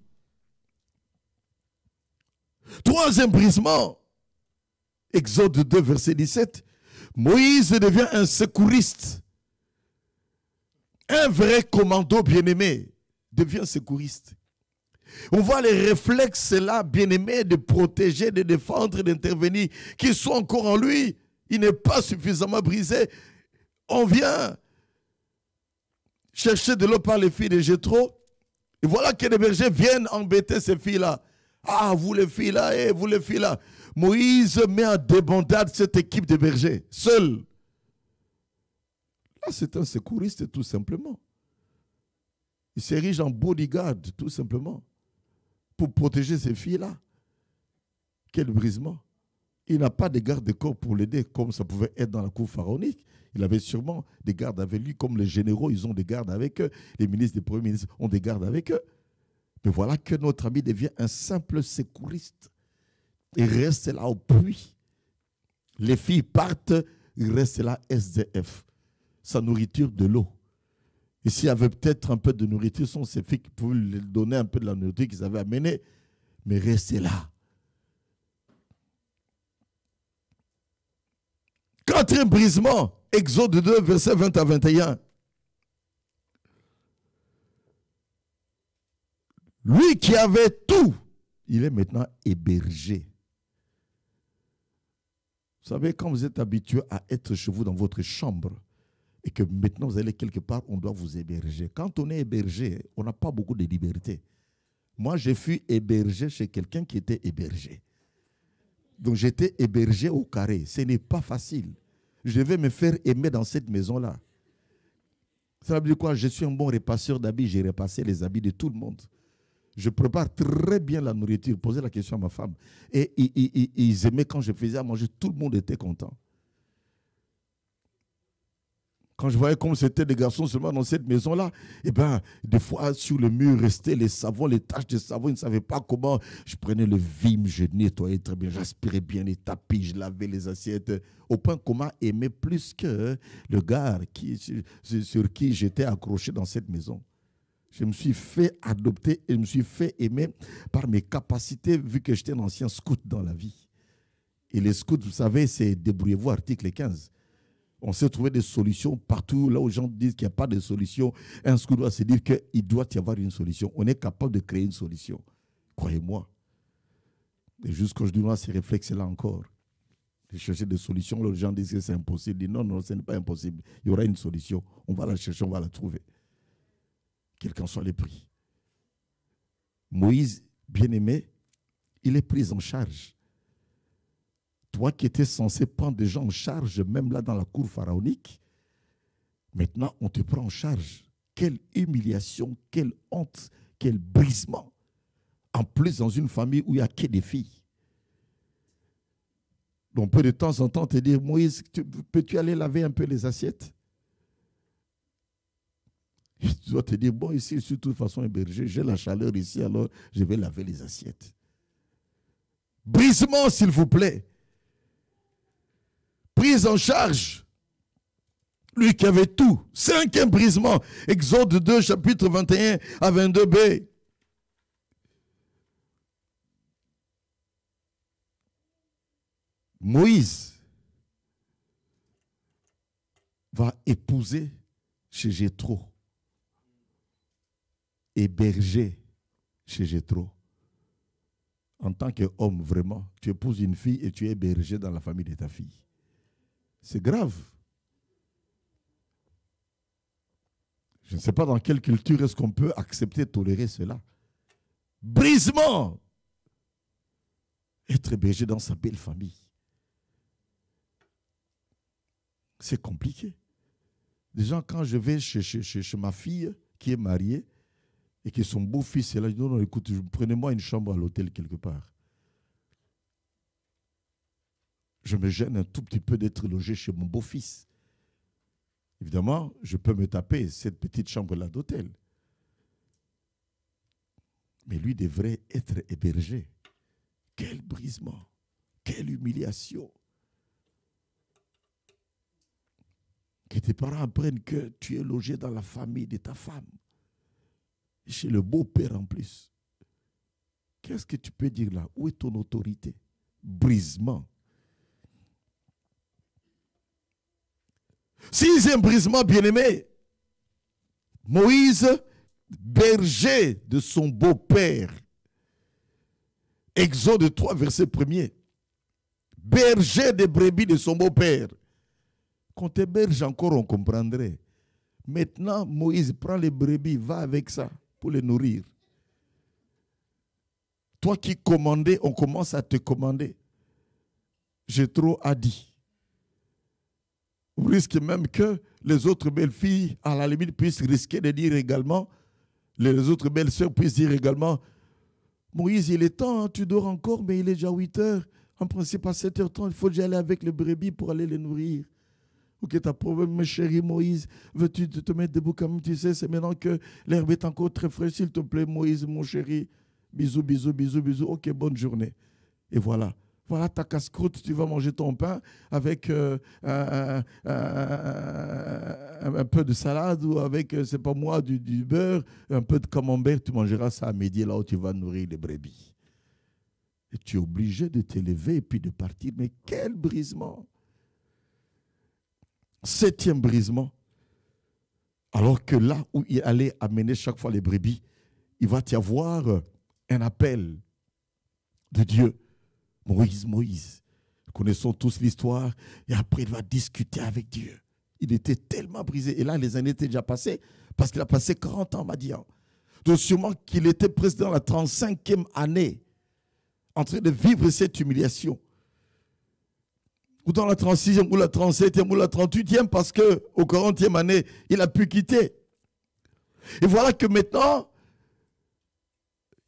Troisième brisement. Exode 2, verset 17. Moïse devient un secouriste. Un vrai commando bien-aimé devient secouriste. On voit les réflexes là, bien-aimés, de protéger, de défendre, d'intervenir, qui sont encore en lui. Il n'est pas suffisamment brisé. On vient chercher de l'eau par les filles de Jéthro. Et voilà que les bergers viennent embêter ces filles-là. Ah, vous les filles-là, vous les filles-là. Moïse met en débandade cette équipe de bergers, seul. Là, c'est un secouriste, tout simplement. Il s'érige en bodyguard, tout simplement, pour protéger ces filles-là. Quel brisement. Il n'a pas de garde-corps pour l'aider, comme ça pouvait être dans la cour pharaonique. Il avait sûrement des gardes avec lui, comme les généraux, ils ont des gardes avec eux. Les ministres, les premiers ministres ont des gardes avec eux. Mais voilà que notre ami devient un simple secouriste. Il reste là au puits. Les filles partent, il reste là SDF. Sa nourriture, de l'eau. Et s'il y avait peut-être un peu de nourriture, ce sont ces filles qui pouvaient lui donner un peu de la nourriture qu'ils avaient amenée. Mais restez là. Quatrième brisement, Exode 2, verset 20 à 21. Lui qui avait tout, il est maintenant hébergé. Vous savez, quand vous êtes habitué à être chez vous dans votre chambre, et que maintenant vous allez quelque part, on doit vous héberger. Quand on est hébergé, on n'a pas beaucoup de liberté. Moi, j'ai fui hébergé chez quelqu'un qui était hébergé. Donc j'étais hébergé au carré. Ce n'est pas facile. Je vais me faire aimer dans cette maison-là. Ça veut dire quoi? Je suis un bon repasseur d'habits, j'ai repassé les habits de tout le monde. Je prépare très bien la nourriture. Posez la question à ma femme. Et ils aimaient quand je faisais à manger, tout le monde était content. Quand je voyais comme c'était des garçons seulement dans cette maison-là, eh bien, des fois, sur le mur restaient les savons, les taches de savon. Ils ne savaient pas comment. Je prenais le Vim, je nettoyais très bien, j'aspirais bien les tapis, je lavais les assiettes. Au point qu'on m'a aimé plus que le gars sur qui j'étais accroché dans cette maison. Je me suis fait adopter et je me suis fait aimer par mes capacités, vu que j'étais un ancien scout dans la vie. Et les scouts, vous savez, c'est débrouillez-vous, article 15. On sait trouver des solutions partout là où les gens disent qu'il n'y a pas de solution. Un scout doit se dire qu'il doit y avoir une solution. On est capable de créer une solution. Croyez-moi. Et jusqu'aujourd'hui, on a ces réflexes-là encore. De chercher des solutions, là, les gens disent que c'est impossible. Ils disent non, non, ce n'est pas impossible. Il y aura une solution. On va la chercher, on va la trouver. Quels qu'en soient les prix. Moïse, bien-aimé, il est pris en charge. Toi qui étais censé prendre des gens en charge, même là dans la cour pharaonique, maintenant on te prend en charge. Quelle humiliation, quelle honte, quel brisement. En plus, dans une famille où il n'y a que des filles. On peut de temps en temps te dire, Moïse, peux-tu aller laver un peu les assiettes? Tu dois te dire, bon, ici, je suis de toute façon hébergé, j'ai la chaleur ici, alors je vais laver les assiettes. Brisement, s'il vous plaît. Prise en charge. Lui qui avait tout. 5e brisement. Exode 2, chapitre 21 à 22b. Moïse va épouser chez Jéthro. Héberger chez Jéthro. En tant qu'homme, vraiment, tu épouses une fille et tu es hébergé dans la famille de ta fille. C'est grave. Je ne sais pas dans quelle culture est-ce qu'on peut accepter, tolérer cela. Brisement. Être hébergé dans sa belle famille. C'est compliqué. Déjà, quand je vais chez ma fille qui est mariée et que son beau-fils est là, je dis non, écoute, prenez-moi une chambre à l'hôtel quelque part. Je me gêne un tout petit peu d'être logé chez mon beau-fils. Évidemment, je peux me taper cette petite chambre-là d'hôtel. Mais lui devrait être hébergé. Quel brisement, quelle humiliation. Que tes parents apprennent que tu es logé dans la famille de ta femme. Et chez le beau-père en plus. Qu'est-ce que tu peux dire là? Où est ton autorité? Brisement. 6e brisement, bien-aimé. Moïse, berger de son beau-père. Exode 3, verset 1er. Berger des brebis de son beau-père. Quand tu héberges encore, on comprendrait. Maintenant, Moïse prend les brebis, va avec ça pour les nourrir. Toi qui commandais, on commence à te commander. Jéthro a dit. Vous risquez même que les autres belles filles, à la limite, puissent risquer de dire également, les autres belles sœurs puissent dire également, Moïse, il est temps, hein, tu dors encore, mais il est déjà 8 heures. En principe, à 7h30, il faut déjà aller avec les brebis pour aller les nourrir. Ok, tu as problème, mes chéris, Moïse, veux-tu te mettre debout quand même, tu sais, c'est maintenant que l'herbe est encore très fraîche, s'il te plaît, Moïse, mon chéri. Bisous, bisous, bisous, bisous. Ok, bonne journée. Et voilà. Voilà ta casse-croûte, tu vas manger ton pain avec un peu de salade ou avec, c'est pas moi, du beurre, un peu de camembert. Tu mangeras ça à midi, là où tu vas nourrir les brebis. Et tu es obligé de t'élever et puis de partir. Mais quel brisement! 7e brisement. Alors que là où il allait amener chaque fois les brebis, il va y avoir un appel de Dieu. Moïse, Moïse. Nous connaissons tous l'histoire. Et après, il va discuter avec Dieu. Il était tellement brisé. Et là, les années étaient déjà passées. Parce qu'il a passé 40 ans, Madian. Donc sûrement qu'il était presque dans la 35e année. En train de vivre cette humiliation. ou dans la 36e, ou la 37e, ou la 38e, parce qu'au 40e année, il a pu quitter. Et voilà que maintenant,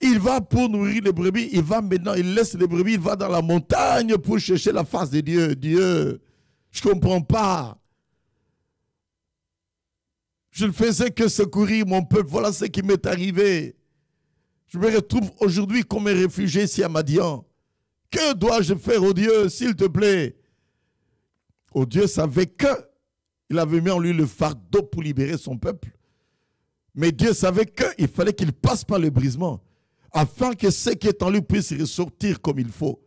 il va pour nourrir les brebis, il laisse les brebis, il va dans la montagne pour chercher la face de Dieu. Dieu, je ne comprends pas. Je ne faisais que secourir mon peuple, voilà ce qui m'est arrivé. Je me retrouve aujourd'hui comme un réfugié ici à Madian. Que dois-je faire, oh Dieu, s'il te plaît? Oh Dieu savait qu'il avait mis en lui le fardeau pour libérer son peuple. Mais Dieu savait qu'il fallait qu'il passe par le brisement, afin que ce qui est en lui puisse ressortir comme il faut.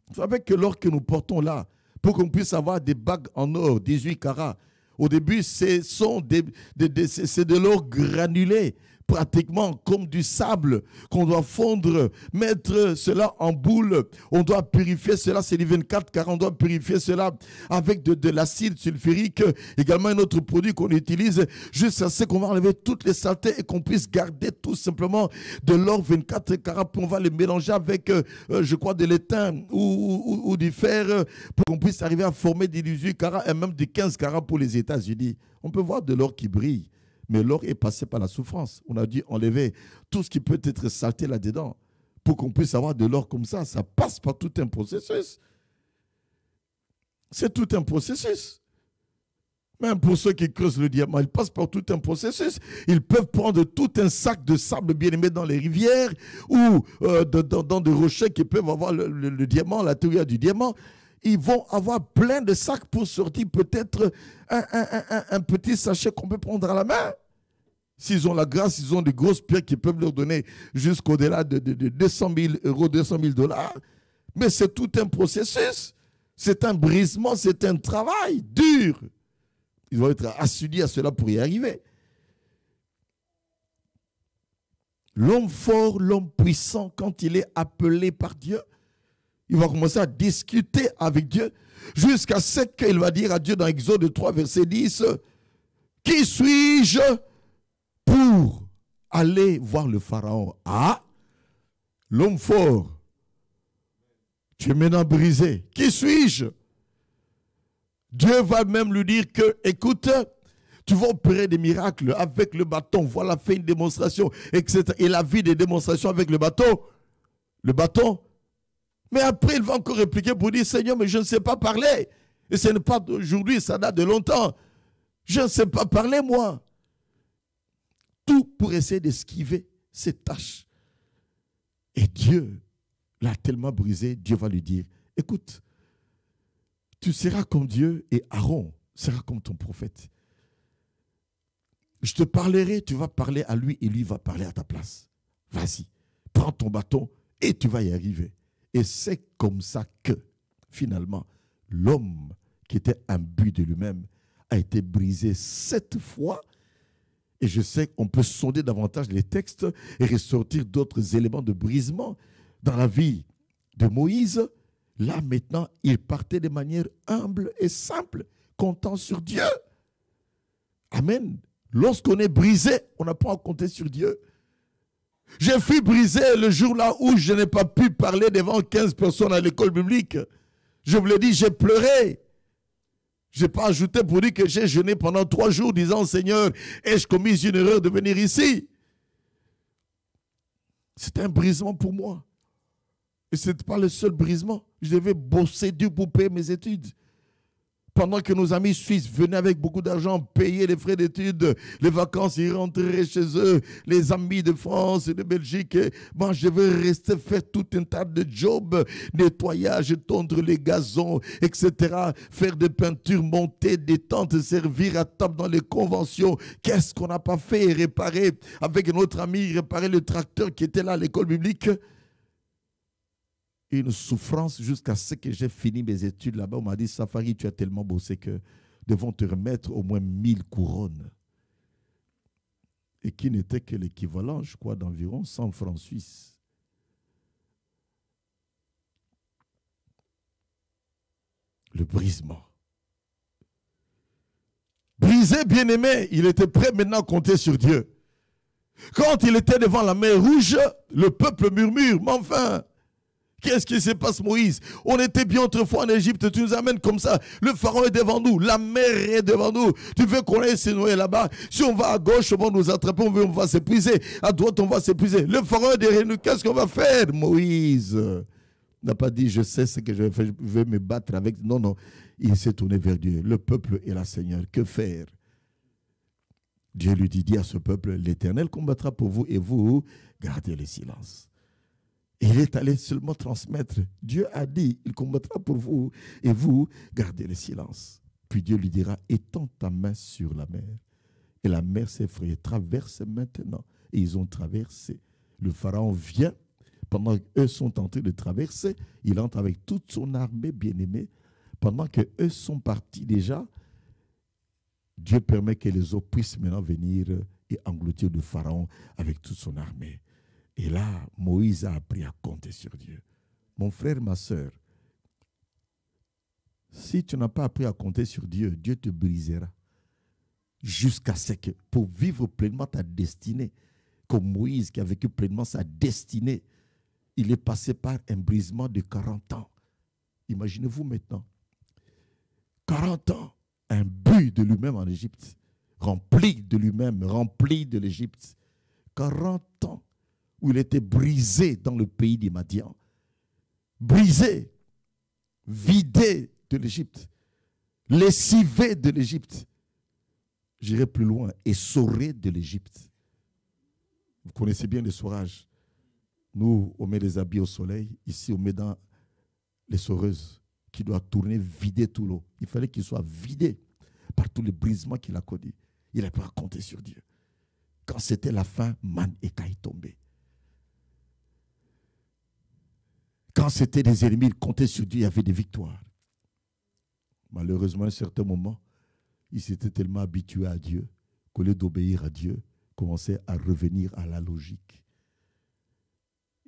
Vous savez que l'or que nous portons là, pour qu'on puisse avoir des bagues en or, 18 carats, au début, c'est de l'or granulé, pratiquement comme du sable qu'on doit fondre, mettre cela en boule. On doit purifier cela, c'est les 24 carats, on doit purifier cela avec de l'acide sulfurique, également un autre produit qu'on utilise jusqu'à ce qu'on va enlever toutes les saletés et qu'on puisse garder tout simplement de l'or 24 carats, puis on va les mélanger avec, je crois, de l'étain ou du fer pour qu'on puisse arriver à former des 18 carats et même des 15 carats pour les États-Unis. On peut voir de l'or qui brille. Mais l'or est passé par la souffrance. On a dû enlever tout ce qui peut être saleté là-dedans pour qu'on puisse avoir de l'or comme ça. Ça passe par tout un processus. C'est tout un processus. Même pour ceux qui creusent le diamant, ils passent par tout un processus. Ils peuvent prendre tout un sac de sable bien aimé dans les rivières ou dans des rochers qui peuvent avoir le diamant, la théorie du diamant. Ils vont avoir plein de sacs pour sortir peut-être un petit sachet qu'on peut prendre à la main. S'ils ont la grâce, ils ont des grosses pierres qui peuvent leur donner jusqu'au-delà de 200 000 euros, 200 000 dollars. Mais c'est tout un processus. C'est un brisement, c'est un travail dur. Ils vont être assidus à cela pour y arriver. L'homme fort, l'homme puissant, quand il est appelé par Dieu, il va commencer à discuter avec Dieu jusqu'à ce qu'il va dire à Dieu dans Exode 3, verset 10, « Qui suis-je pour aller voir le Pharaon? » Ah, l'homme fort, tu es maintenant brisé. Qui suis-je? Dieu va même lui dire que, écoute, tu vas opérer des miracles avec le bâton. Voilà, fais une démonstration, etc. Il a vu des démonstrations avec le bâton. Le bâton. Mais après, il va encore répliquer pour dire, Seigneur, mais je ne sais pas parler. Et ce n'est pas d'aujourd'hui, ça date de longtemps. Je ne sais pas parler, moi. Tout pour essayer d'esquiver ces tâches. Et Dieu l'a tellement brisé, Dieu va lui dire, écoute, tu seras comme Dieu et Aaron sera comme ton prophète. Je te parlerai, tu vas parler à lui et lui va parler à ta place. Vas-y, prends ton bâton et tu vas y arriver. Et c'est comme ça que, finalement, l'homme qui était imbu de lui-même a été brisé 7 fois. Et je sais qu'on peut sonder davantage les textes et ressortir d'autres éléments de brisement dans la vie de Moïse. Là, maintenant, il partait de manière humble et simple, comptant sur Dieu. Amen. Lorsqu'on est brisé, on n'a pas à compter sur Dieu. Je fus brisé le jour-là où je n'ai pas pu parler devant 15 personnes à l'école biblique. Je vous l'ai dit, j'ai pleuré. Je n'ai pas ajouté pour dire que j'ai jeûné pendant 3 jours disant, Seigneur, ai-je commis une erreur de venir ici? C'était un brisement pour moi. Et ce n'était pas le seul brisement. Je devais bosser dur pour payer mes études. Pendant que nos amis suisses venaient avec beaucoup d'argent payer les frais d'études, les vacances, ils rentraient chez eux, les amis de France et de Belgique. Moi, je devais rester faire tout un tas de jobs, nettoyage, tondre les gazons, etc. Faire des peintures, monter des tentes, servir à table dans les conventions. Qu'est-ce qu'on n'a pas fait et réparer avec notre ami, réparer le tracteur qui était là à l'école biblique? Une souffrance jusqu'à ce que j'ai fini mes études là-bas. On m'a dit, Safari, tu as tellement bossé que devons te remettre au moins 1000 couronnes. Et qui n'était que l'équivalent, je crois, d'environ 100 francs suisses. Le brisement. Brisé, bien-aimé, il était prêt maintenant à compter sur Dieu. Quand il était devant la mer Rouge, le peuple murmure, mais enfin, Qu'est-ce qui se passe, Moïse? On était bien autrefois en Égypte, tu nous amènes comme ça. Le pharaon est devant nous, la mer est devant nous. Tu veux qu'on aille se noyer là-bas? Si on va à gauche, on va nous attraper, on va s'épuiser. À droite, on va s'épuiser. Le pharaon est derrière nous, qu'est-ce qu'on va faire? Moïse n'a pas dit, je sais ce que je vais faire, je vais me battre avec. Non, non, il s'est tourné vers Dieu. Le peuple est là, Seigneur, que faire? Dieu lui dit à ce peuple, l'Éternel combattra pour vous et vous, gardez le silence. Et il est allé seulement transmettre. Dieu a dit, il combattra pour vous et vous, gardez le silence. Puis Dieu lui dira, étends ta main sur la mer. Et la mer s'est effrayée, traverse maintenant. Et ils ont traversé. Le pharaon vient, pendant qu'eux sont en train de traverser, il entre avec toute son armée bien-aimée. Pendant qu'eux sont partis déjà, Dieu permet que les eaux puissent maintenant venir et engloutir le pharaon avec toute son armée. Et là, Moïse a appris à compter sur Dieu. Mon frère, ma soeur, si tu n'as pas appris à compter sur Dieu, Dieu te brisera. Jusqu'à ce que, pour vivre pleinement ta destinée, comme Moïse qui a vécu pleinement sa destinée, il est passé par un brisement de 40 ans. Imaginez-vous maintenant, 40 ans, un but de lui-même en Égypte, rempli de lui-même, rempli de l'Égypte. 40 ans où il était brisé dans le pays des Madians, brisé, vidé de l'Égypte, lessivé de l'Égypte. J'irai plus loin, essoré de l'Égypte. Vous connaissez bien l'essorage. Nous, on met les habits au soleil. Ici, on met dans l'essoreuse qui doit tourner, vider tout l'eau. Il fallait qu'il soit vidé par tous les brisements qu'il a connus. Il a pu compter sur Dieu. Quand c'était la fin, Man et Kai tombaient. Quand c'était des ennemis, il comptait sur Dieu, il y avait des victoires. Malheureusement, à un certain moment, il s'était tellement habitué à Dieu qu'au lieu d'obéir à Dieu, il commençait à revenir à la logique.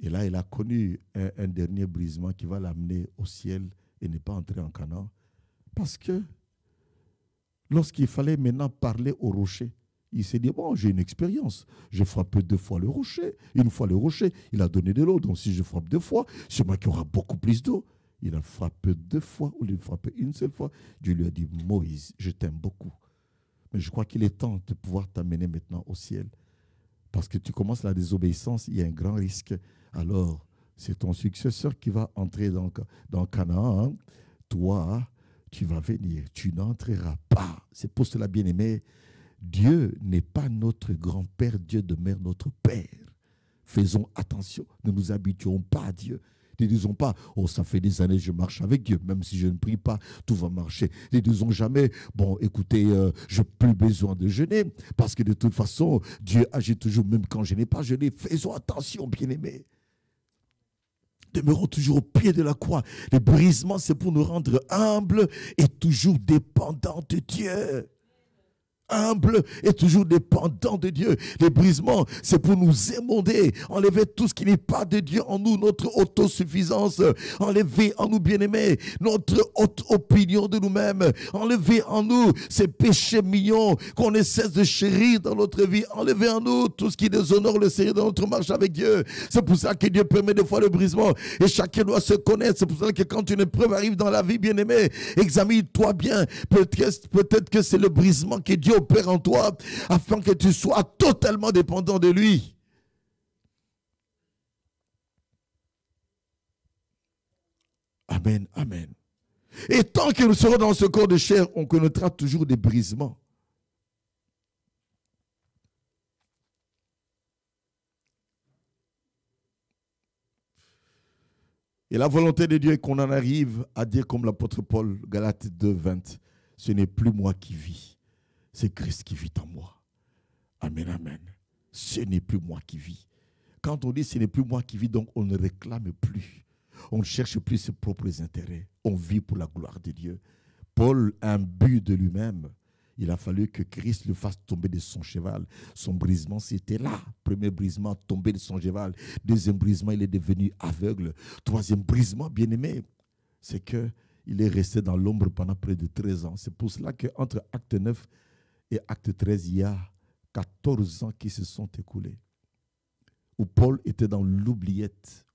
Et là, il a connu un dernier brisement qui va l'amener au ciel et n'est pas entré en Canaan. Parce que lorsqu'il fallait maintenant parler au rocher, il s'est dit, bon, j'ai une expérience. J'ai frappé 2 fois le rocher. Une fois le rocher, il a donné de l'eau. Donc si je frappe 2 fois, c'est moi qui aura beaucoup plus d'eau. Il a frappé 2 fois ou il a frappé une seule fois. Dieu lui a dit, Moïse, je t'aime beaucoup. Mais je crois qu'il est temps de pouvoir t'amener maintenant au ciel. Parce que tu commences la désobéissance, il y a un grand risque. Alors, c'est ton successeur qui va entrer dans Canaan. Hein. Toi, tu vas venir. Tu n'entreras pas. C'est pour cela, bien-aimé, Dieu n'est pas notre grand-père, Dieu demeure notre Père. Faisons attention, ne nous habituons pas à Dieu. Ne disons pas, oh ça fait des années que je marche avec Dieu, même si je ne prie pas, tout va marcher. Ne disons jamais, bon écoutez, je n'ai plus besoin de jeûner, parce que de toute façon, Dieu agit toujours, même quand je n'ai pas jeûné. Faisons attention, bien-aimés. Demeurons toujours au pied de la croix. Les brisements, c'est pour nous rendre humbles et toujours dépendants de Dieu. Humble et toujours dépendant de Dieu. Les brisements, c'est pour nous émonder, enlever tout ce qui n'est pas de Dieu en nous, notre autosuffisance, enlever en nous, bien-aimés, notre haute opinion de nous-mêmes, enlever en nous ces péchés mignons qu'on essaie de chérir dans notre vie, enlever en nous tout ce qui déshonore le Seigneur dans notre marche avec Dieu. C'est pour ça que Dieu permet des fois le brisement et chacun doit se connaître. C'est pour ça que quand une épreuve arrive dans la vie, bien-aimé, examine-toi bien. Peut-être que c'est le brisement que Dieu opère en toi afin que tu sois totalement dépendant de lui. Amen, amen. Et tant que nous serons dans ce corps de chair, on connaîtra toujours des brisements. Et la volonté de Dieu est qu'on en arrive à dire comme l'apôtre Paul, Galates 2, 20, ce n'est plus moi qui vis, c'est Christ qui vit en moi. Amen, amen. Ce n'est plus moi qui vis. Quand on dit ce n'est plus moi qui vis, donc on ne réclame plus. On ne cherche plus ses propres intérêts. On vit pour la gloire de Dieu. Paul a un but de lui-même. Il a fallu que Christ le fasse tomber de son cheval. Son brisement, c'était là. Premier brisement, tombé de son cheval. Deuxième brisement, il est devenu aveugle. Troisième brisement, bien-aimé, c'est qu'il est resté dans l'ombre pendant près de 13 ans. C'est pour cela qu'entre acte 9 et acte 13, il y a 14 ans qui se sont écoulés. Où Paul était dans l'oubliette.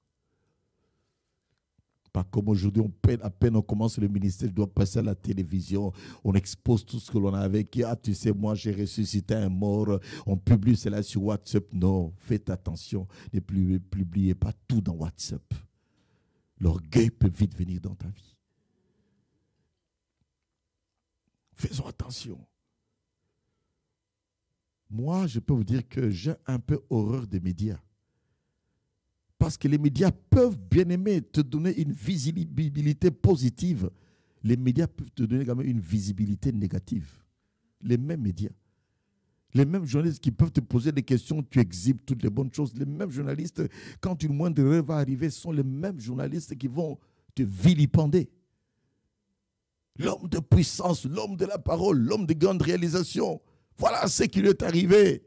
Pas comme aujourd'hui, à peine on commence le ministère, je dois passer à la télévision, on expose tout ce que l'on a avec. Ah, tu sais, moi j'ai ressuscité un mort, on publie cela sur WhatsApp. Non, faites attention, ne publiez pas tout dans WhatsApp. L'orgueil peut vite venir dans ta vie. Faisons attention. Moi, je peux vous dire que j'ai un peu horreur des médias. Parce que les médias peuvent, bien aimer, te donner une visibilité positive. Les médias peuvent te donner quand même une visibilité négative. Les mêmes médias. Les mêmes journalistes qui peuvent te poser des questions, tu exhibes toutes les bonnes choses. Les mêmes journalistes, quand une moindre erreur va arriver, sont les mêmes journalistes qui vont te vilipender. L'homme de puissance, l'homme de la parole, l'homme de grande réalisation. Voilà ce qui lui est arrivé.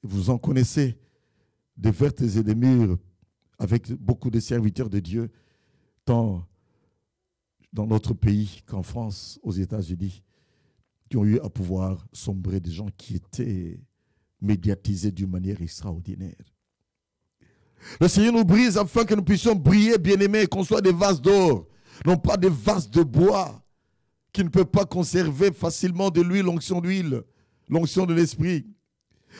Vous en connaissez des vertes et des murs avec beaucoup de serviteurs de Dieu, tant dans notre pays qu'en France, aux États-Unis, qui ont eu à pouvoir sombrer des gens qui étaient médiatisés d'une manière extraordinaire. Le Seigneur nous brise afin que nous puissions briller, bien-aimés, qu'on soit des vases d'or, non pas des vases de bois qui ne peuvent pas conserver facilement de l'huile, l'onction d'huile, l'onction de l'esprit.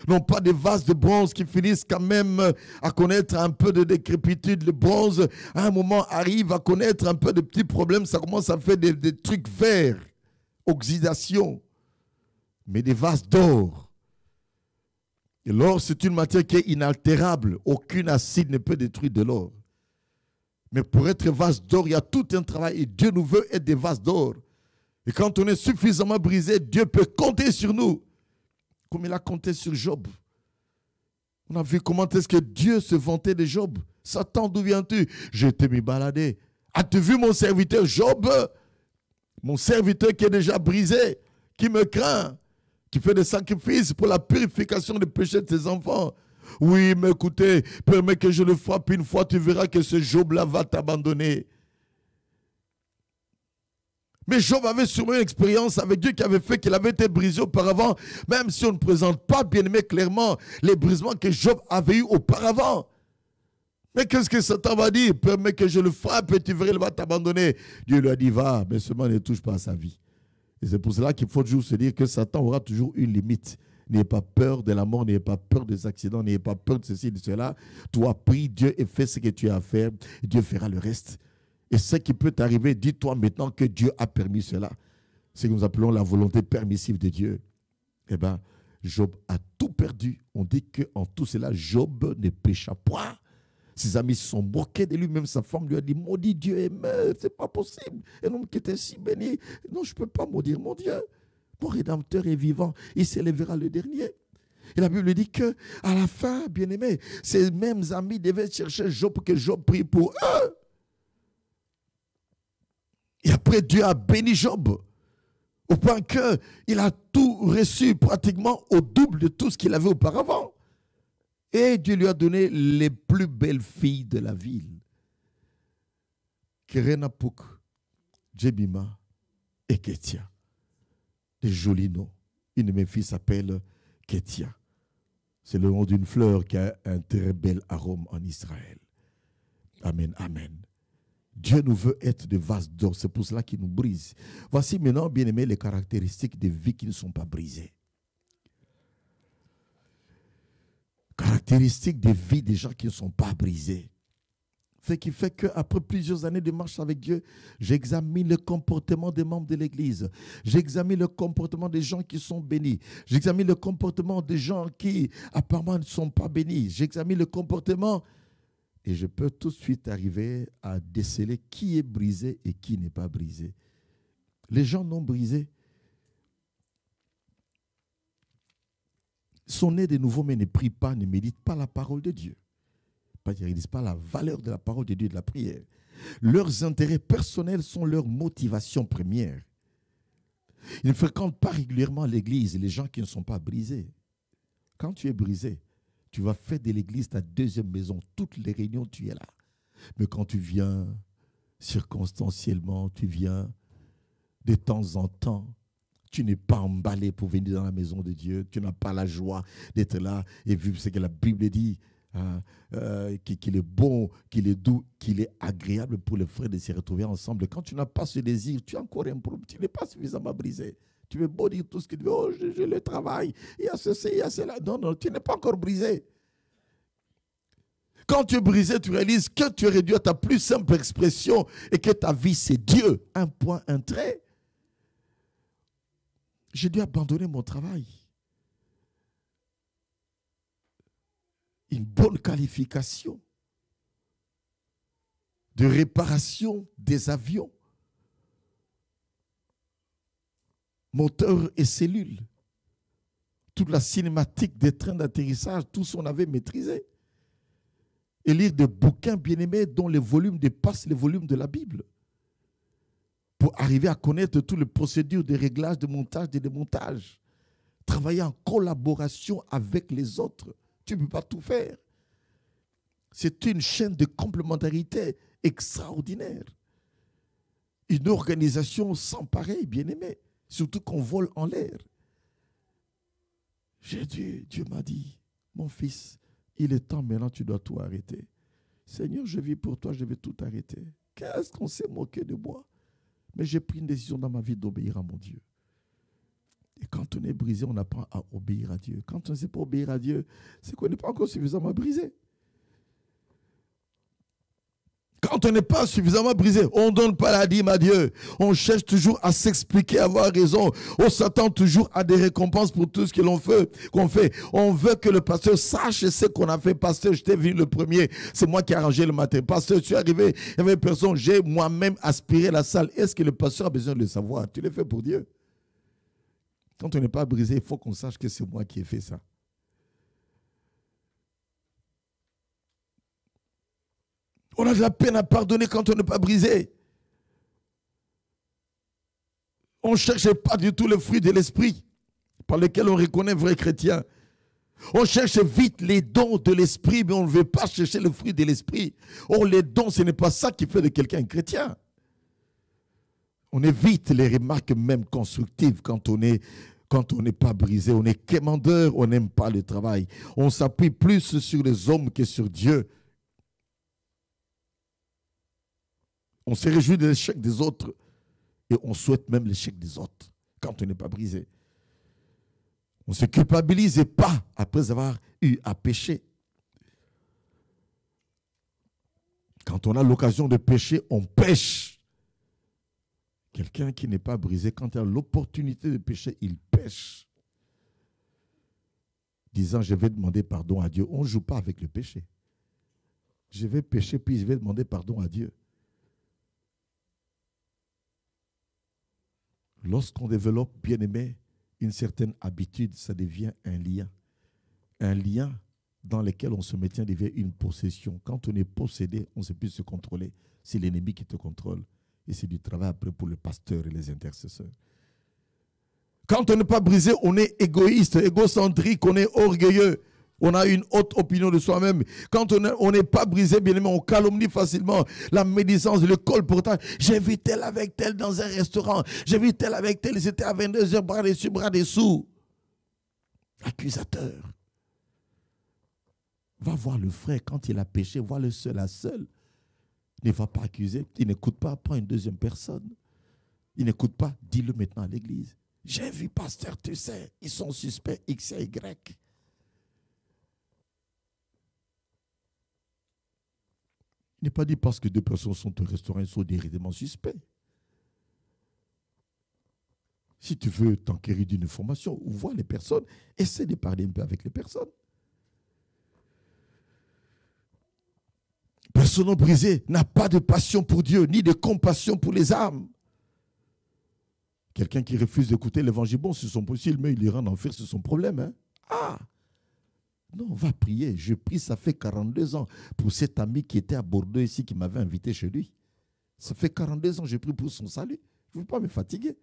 Non pas des vases de bronze qui finissent quand même à connaître un peu de décrépitude. Le bronze, à un moment, arrive à connaître un peu de petits problèmes. Ça commence à faire des trucs verts, oxydation. Mais des vases d'or. Et l'or, c'est une matière qui est inaltérable. Aucun acide ne peut détruire de l'or. Mais pour être vase d'or, il y a tout un travail. Et Dieu nous veut être des vases d'or. Et quand on est suffisamment brisé, Dieu peut compter sur nous. Comme il a compté sur Job. On a vu comment est-ce que Dieu se vantait de Job. Satan, d'où viens-tu? Je t'ai mis balader. As-tu vu mon serviteur Job? Mon serviteur qui est déjà brisé, qui me craint, qui fait des sacrifices pour la purification des péchés de ses enfants. Oui, mais écoutez, permets que je le frappe une fois, tu verras que ce Job-là va t'abandonner. Mais Job avait sûrement une expérience avec Dieu qui avait fait qu'il avait été brisé auparavant, même si on ne présente pas, bien aimé, clairement les brisements que Job avait eu auparavant. Mais qu'est-ce que Satan va dire? Permets que je le frappe et tu verras, il va t'abandonner. Dieu lui a dit, va, mais seulement ne touche pas à sa vie. Et c'est pour cela qu'il faut toujours se dire que Satan aura toujours une limite. N'ayez pas peur de la mort, n'ayez pas peur des accidents, n'ayez pas peur de ceci, de cela. Toi, prie Dieu et fais ce que tu as à faire. Et Dieu fera le reste. Et ce qui peut t'arriver, dis-toi maintenant que Dieu a permis cela. Ce que nous appelons la volonté permissive de Dieu. Eh bien, Job a tout perdu. On dit qu'en tout cela, Job ne pécha point. Ses amis se sont moqués de lui. Même sa femme lui a dit, maudit Dieu est mort, c'est pas possible. Un homme qui était si béni. Non, je ne peux pas maudire mon Dieu. Mon Rédempteur est vivant. Il s'élèvera le dernier. Et la Bible dit qu'à la fin, bien aimé, ces mêmes amis devaient chercher Job pour que Job prie pour eux. Et après, Dieu a béni Job, au point qu'il a tout reçu pratiquement au double de tout ce qu'il avait auparavant. Et Dieu lui a donné les plus belles filles de la ville. Kerenapuk, Jebima et Ketia. Des jolis noms. Une de mes filles s'appelle Ketia. C'est le nom d'une fleur qui a un très bel arôme en Israël. Amen, amen. Dieu nous veut être des vases d'or, c'est pour cela qu'il nous brise. Voici maintenant, bien aimés, les caractéristiques des vies qui ne sont pas brisées. Caractéristiques des vies des gens qui ne sont pas brisés. Ce qui fait qu'après plusieurs années de marche avec Dieu, j'examine le comportement des membres de l'Église. J'examine le comportement des gens qui sont bénis. J'examine le comportement des gens qui apparemment ne sont pas bénis. J'examine le comportement. Et je peux tout de suite arriver à déceler qui est brisé et qui n'est pas brisé. Les gens non brisés sont nés de nouveau, mais ne prient pas, ne méditent pas la parole de Dieu. Ils ne réalisent pas la valeur de la parole de Dieu et de la prière. Leurs intérêts personnels sont leur motivation première. Ils ne fréquentent pas régulièrement l'église, les gens qui ne sont pas brisés. Quand tu es brisé, tu vas faire de l'église ta deuxième maison. Toutes les réunions, tu es là. Mais quand tu viens circonstanciellement, tu viens de temps en temps, tu n'es pas emballé pour venir dans la maison de Dieu. Tu n'as pas la joie d'être là et vivre ce que la Bible dit. qu'il est bon, qu'il est doux, qu'il est agréable pour les frères de se retrouver ensemble. Quand tu n'as pas ce désir, tu as encore un problème, tu n'es pas suffisamment brisé. Tu veux beau dire tout ce que tu veux, oh, je le travaille, il y a ceci, il y a cela. Non, non, tu n'es pas encore brisé. Quand tu es brisé, tu réalises que tu es réduit à ta plus simple expression et que ta vie, c'est Dieu. Un point, un trait. J'ai dû abandonner mon travail. Une bonne qualification de réparation des avions, moteurs et cellules, toute la cinématique des trains d'atterrissage, tout ce qu'on avait maîtrisé. Et lire des bouquins bien-aimés dont les volumes dépassent les volumes de la Bible, pour arriver à connaître toutes les procédures de réglage, de montage, de démontage. Travailler en collaboration avec les autres. Tu ne peux pas tout faire. C'est une chaîne de complémentarité extraordinaire. Une organisation sans pareil, bien-aimé. Surtout qu'on vole en l'air. Dieu m'a dit, mon fils, il est temps maintenant, tu dois tout arrêter. Seigneur, je vis pour toi, je vais tout arrêter. Qu'est-ce qu'on s'est moqué de moi? Mais j'ai pris une décision dans ma vie d'obéir à mon Dieu. Et quand on est brisé, on apprend à obéir à Dieu. Quand on ne sait pas obéir à Dieu, c'est qu'on n'est pas encore suffisamment brisé. Quand on n'est pas suffisamment brisé, on ne donne pas la dîme à Dieu. On cherche toujours à s'expliquer, à avoir raison. On s'attend toujours à des récompenses pour tout ce que l'on fait, qu'on fait. On veut que le pasteur sache ce qu'on a fait. Pasteur, je t'ai vu le premier. C'est moi qui ai arrangé le matin. Pasteur, tu es arrivé, il y avait personne. J'ai moi-même aspiré la salle. Est-ce que le pasteur a besoin de le savoir? Tu l'as fait pour Dieu. Quand on n'est pas brisé, il faut qu'on sache que c'est moi qui ai fait ça. On a de la peine à pardonner quand on n'est pas brisé. On ne cherche pas du tout le fruit de l'esprit par lequel on reconnaît vrai chrétien. On cherche vite les dons de l'esprit, mais on ne veut pas chercher le fruit de l'esprit. Or, les dons, ce n'est pas ça qui fait de quelqu'un un chrétien. On évite les remarques même constructives quand on n'est pas brisé. On est quémandeur, on n'aime pas le travail. On s'appuie plus sur les hommes que sur Dieu. On se réjouit de l'échec des autres et on souhaite même l'échec des autres quand on n'est pas brisé. On ne se culpabilise pas après avoir eu à pécher. Quand on a l'occasion de pécher, on pêche. Quelqu'un qui n'est pas brisé, quand il a l'opportunité de pécher, il pêche. Disant, je vais demander pardon à Dieu. On ne joue pas avec le péché. Je vais pécher, puis je vais demander pardon à Dieu. Lorsqu'on développe, bien aimé, une certaine habitude, ça devient un lien. Un lien dans lequel on se maintient devient une possession. Quand on est possédé, on ne sait plus se contrôler. C'est l'ennemi qui te contrôle. Et c'est du travail après pour le pasteur et les intercesseurs. Quand on n'est pas brisé, on est égoïste, égocentrique, on est orgueilleux. On a une haute opinion de soi-même. Quand on n'est pas brisé, bien aimé, on calomnie facilement la médisance, le colportage. J'ai vu tel avec tel dans un restaurant. J'ai vu tel avec tel, c'était à 22h, bras dessus, bras dessous. Accusateur. Va voir le frère quand il a péché, vois le seul à seul. Ne va pas accuser. Il n'écoute pas, prends une deuxième personne. Il n'écoute pas, dis-le maintenant à l'église. J'ai vu pasteur, tu sais, ils sont suspects X et Y. Il n'est pas dit parce que deux personnes sont au restaurant, ils sont directement suspects. Si tu veux t'enquérir d'une information, vois les personnes, essaie de parler un peu avec les personnes. Personne brisé n'a pas de passion pour Dieu, ni de compassion pour les âmes. Quelqu'un qui refuse d'écouter l'évangile, bon, c'est son possible, mais il ira en enfer, c'est son problème. Hein? Ah! Non, on va prier. Je prie, ça fait 42 ans pour cet ami qui était à Bordeaux ici, qui m'avait invité chez lui. Ça fait 42 ans que je prie pour son salut. Je ne veux pas me fatiguer.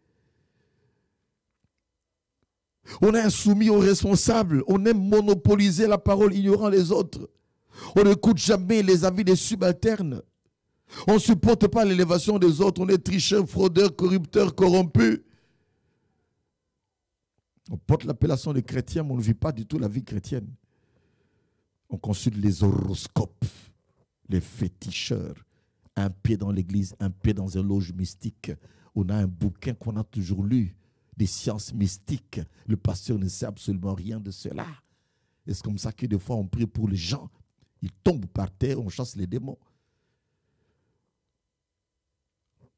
On est insoumis aux responsables. On aime monopoliser la parole, ignorant les autres. On n'écoute jamais les avis des subalternes. On ne supporte pas l'élévation des autres. On est tricheurs, fraudeurs, corrupteurs, corrompus. On porte l'appellation de chrétien, mais on ne vit pas du tout la vie chrétienne. On consulte les horoscopes, les féticheurs. Un pied dans l'église, un pied dans une loge mystique. On a un bouquin qu'on a toujours lu, des sciences mystiques. Le pasteur ne sait absolument rien de cela. Et c'est comme ça que des fois on prie pour les gens. Ils tombent par terre, on chasse les démons.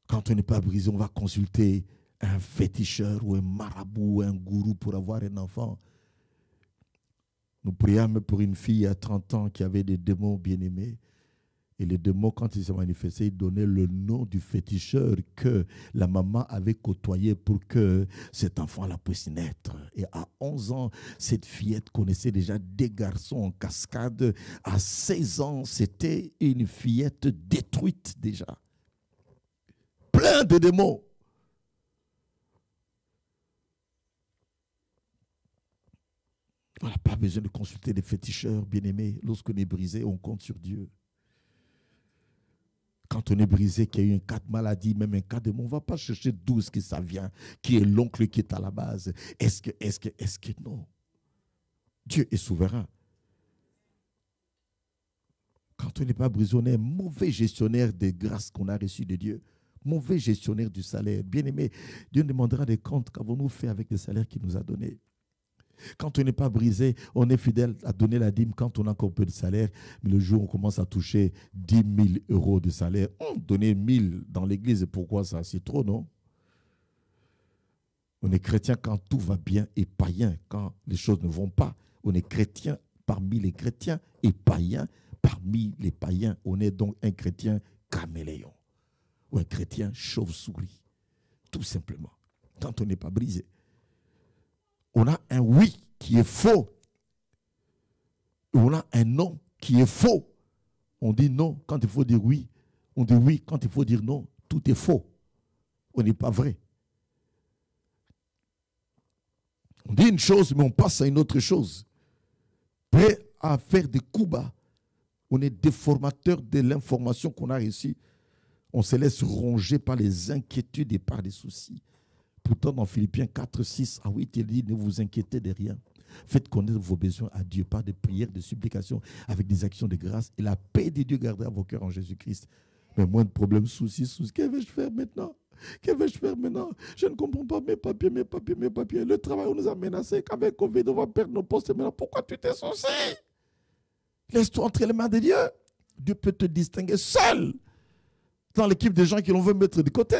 Quand on n'est pas brisé, on va consulter un féticheur ou un marabout ou un gourou pour avoir un enfant. Nous priâmes pour une fille à 30 ans qui avait des démons bien-aimés. Et les démons, quand ils se manifestaient, ils donnaient le nom du féticheur que la maman avait côtoyé pour que cet enfant-là puisse naître. Et à 11 ans, cette fillette connaissait déjà des garçons en cascade. À 16 ans, c'était une fillette détruite déjà. Plein de démons. On n'a pas besoin de consulter des féticheurs, bien-aimés. Lorsqu'on est brisé, on compte sur Dieu. Quand on est brisé, qu'il y a eu un cas de maladie, même un cas de mort, on ne va pas chercher d'où est-ce que ça vient, qui est l'oncle qui est à la base. Est-ce que non? Dieu est souverain. Quand on n'est pas brisé, on est un mauvais gestionnaire des grâces qu'on a reçues de Dieu. Mauvais gestionnaire du salaire. Bien-aimé, Dieu nous demandera des comptes qu'avons-nous fait avec le salaire qu'il nous a donné. Quand on n'est pas brisé, on est fidèle à donner la dîme quand on a encore peu de salaire. Mais le jour où on commence à toucher 10 000 euros de salaire, donner 1 000 dans l'église, pourquoi ça? C'est trop, non? On est chrétien quand tout va bien et païen quand les choses ne vont pas. On est chrétien parmi les chrétiens et païen parmi les païens. On est donc un chrétien caméléon ou un chrétien chauve-souris. Tout simplement. Quand on n'est pas brisé. On a un oui qui est faux. On a un non qui est faux. On dit non quand il faut dire oui. On dit oui quand il faut dire non. Tout est faux. On n'est pas vrai. On dit une chose, mais on passe à une autre chose. Prêt à faire des coups bas. On est déformateur de l'information qu'on a reçue. On se laisse ronger par les inquiétudes et par les soucis. Pourtant, dans Philippiens 4, 6 à 8, il dit, ne vous inquiétez de rien. Faites connaître vos besoins à Dieu par des prières, des supplications, avec des actions de grâce. Et la paix de Dieu gardera vos cœurs en Jésus-Christ. Mais moins de problèmes, soucis. Que vais-je faire maintenant? Que vais-je faire maintenant? Je ne comprends pas mes papiers. Le travail, on nous a menacés qu'avec Covid, on va perdre nos postes. Maintenant, pourquoi tu t'es soucié? Laisse-toi entre les mains de Dieu. Dieu peut te distinguer seul dans l'équipe des gens qui l'on veut mettre de côté.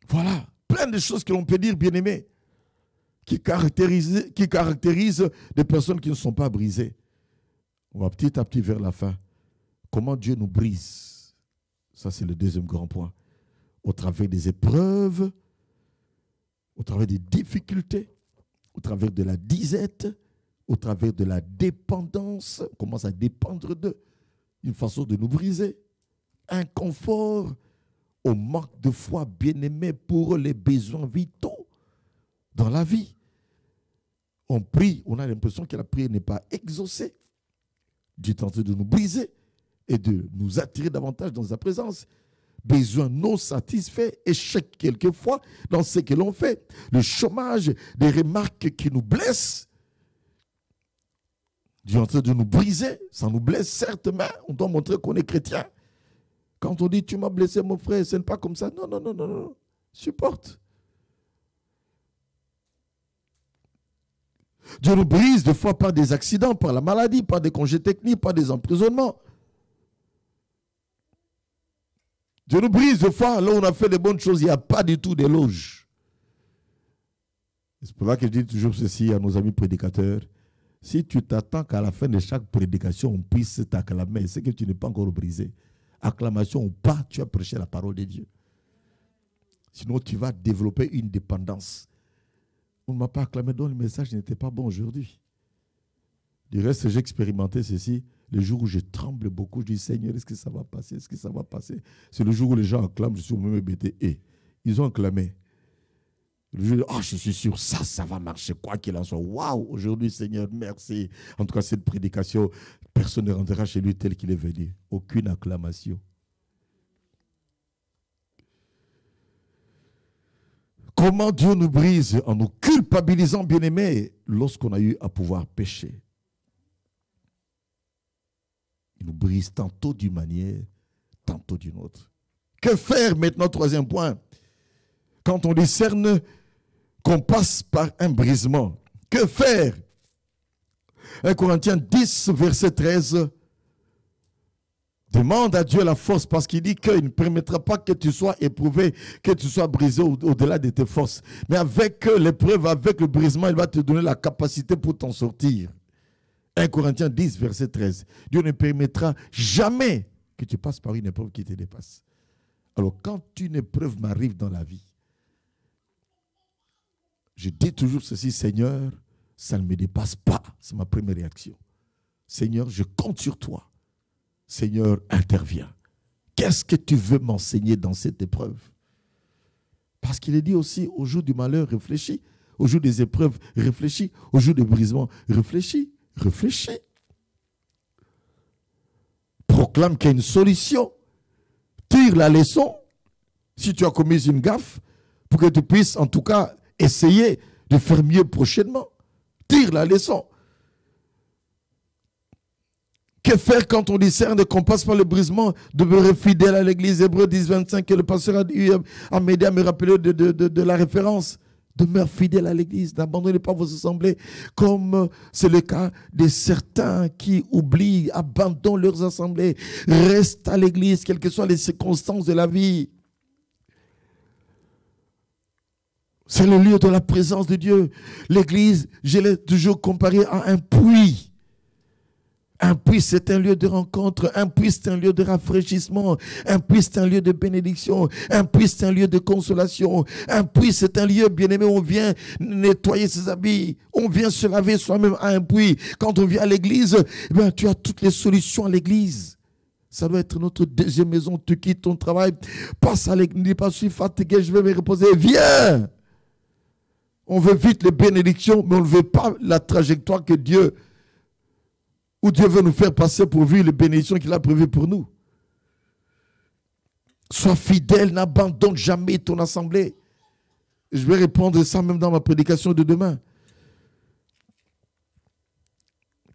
Voilà, plein de choses que l'on peut dire, bien-aimés, qui caractérisent des personnes qui ne sont pas brisées. On va petit à petit vers la fin. Comment Dieu nous brise? Ça, c'est le deuxième grand point. Au travers des épreuves, au travers des difficultés, au travers de la disette, au travers de la dépendance. On commence à dépendre d'eux. Une façon de nous briser. Inconfort. Au manque de foi, bien-aimé, pour les besoins vitaux dans la vie. On prie, on a l'impression que la prière n'est pas exaucée. Dieu est en train de nous briser et de nous attirer davantage dans sa présence. Besoins non satisfaits, échec quelquefois dans ce que l'on fait. Le chômage, des remarques qui nous blessent. Dieu est en train de nous briser, ça nous blesse certes, mais on doit montrer qu'on est chrétien. Quand on dit, tu m'as blessé mon frère, ce n'est pas comme ça. Non. Supporte. Dieu nous brise des fois par des accidents, par la maladie, par des congés techniques, par des emprisonnements. Dieu nous brise des fois, là où on a fait les bonnes choses, il n'y a pas du tout d'éloge. C'est pour ça que je dis toujours ceci à nos amis prédicateurs. Si tu t'attends qu'à la fin de chaque prédication, on puisse t'acclamer, c'est que tu n'es pas encore brisé. Acclamation ou pas, tu as prêché la parole de Dieu. Sinon, tu vas développer une dépendance. On ne m'a pas acclamé, donc le message n'était pas bon aujourd'hui. Du reste, j'ai expérimenté ceci. Le jour où je tremble beaucoup, je dis, Seigneur, est-ce que ça va passer? Est-ce que ça va passer? C'est le jour où les gens acclament, je suis au même bêté. Et ils ont acclamé. Le jour où, je suis sûr, ça va marcher, quoi qu'il en soit. Waouh, aujourd'hui, Seigneur, merci. En tout cas, cette prédication, personne ne rentrera chez lui tel qu'il est venu. Aucune acclamation. comment Dieu nous brise en nous culpabilisant, bien-aimés, lorsqu'on a eu à pouvoir pécher. Il nous brise tantôt d'une manière, tantôt d'une autre. Que faire maintenant, troisième point, quand on discerne qu'on passe par un brisement? Que faire? 1 Corinthiens 10, verset 13, demande à Dieu la force parce qu'il dit qu'il ne permettra pas que tu sois éprouvé, que tu sois brisé au-delà de tes forces. Mais avec l'épreuve, avec le brisement, il va te donner la capacité pour t'en sortir. 1 Corinthiens 10, verset 13. Dieu ne permettra jamais que tu passes par une épreuve qui te dépasse. Alors, quand une épreuve m'arrive dans la vie, je dis toujours ceci: Seigneur, ça ne me dépasse pas. C'est ma première réaction. Seigneur, je compte sur toi. Seigneur, interviens. Qu'est-ce que tu veux m'enseigner dans cette épreuve? Parce qu'il est dit aussi, au jour du malheur, réfléchis. Au jour des épreuves, réfléchis. Au jour du brisement, réfléchis. Réfléchis. Proclame qu'il y a une solution. Tire la leçon. Si tu as commis une gaffe, pour que tu puisses en tout cas essayer de faire mieux prochainement. Tire la leçon. Que faire quand on discerne qu'on passe par le brisement? Demeurer fidèle à l'église. Hébreux 10, 25, que le pasteur a m'aidé à me rappeler de la référence. Demeure fidèle à l'église. N'abandonnez pas vos assemblées, comme c'est le cas de certains qui oublient, abandonnent leurs assemblées. Reste à l'église, quelles que soient les circonstances de la vie. C'est le lieu de la présence de Dieu. L'église, je l'ai toujours comparé à un puits. Un puits, c'est un lieu de rencontre. Un puits, c'est un lieu de rafraîchissement. Un puits, c'est un lieu de bénédiction. Un puits, c'est un lieu de consolation. Un puits, c'est un lieu, bien-aimé, où on vient nettoyer ses habits. On vient se laver soi-même à un puits. Quand on vient à l'église, eh bien, tu as toutes les solutions à l'église. Ça doit être notre deuxième maison. Tu quittes ton travail, passe à l'église, ne dis pas, je suis fatigué, je vais me reposer. Viens! On veut vite les bénédictions, mais on ne veut pas la trajectoire que Dieu veut nous faire passer pour vivre les bénédictions qu'il a prévues pour nous. Sois fidèle, n'abandonne jamais ton assemblée. Je vais répondre ça même dans ma prédication de demain.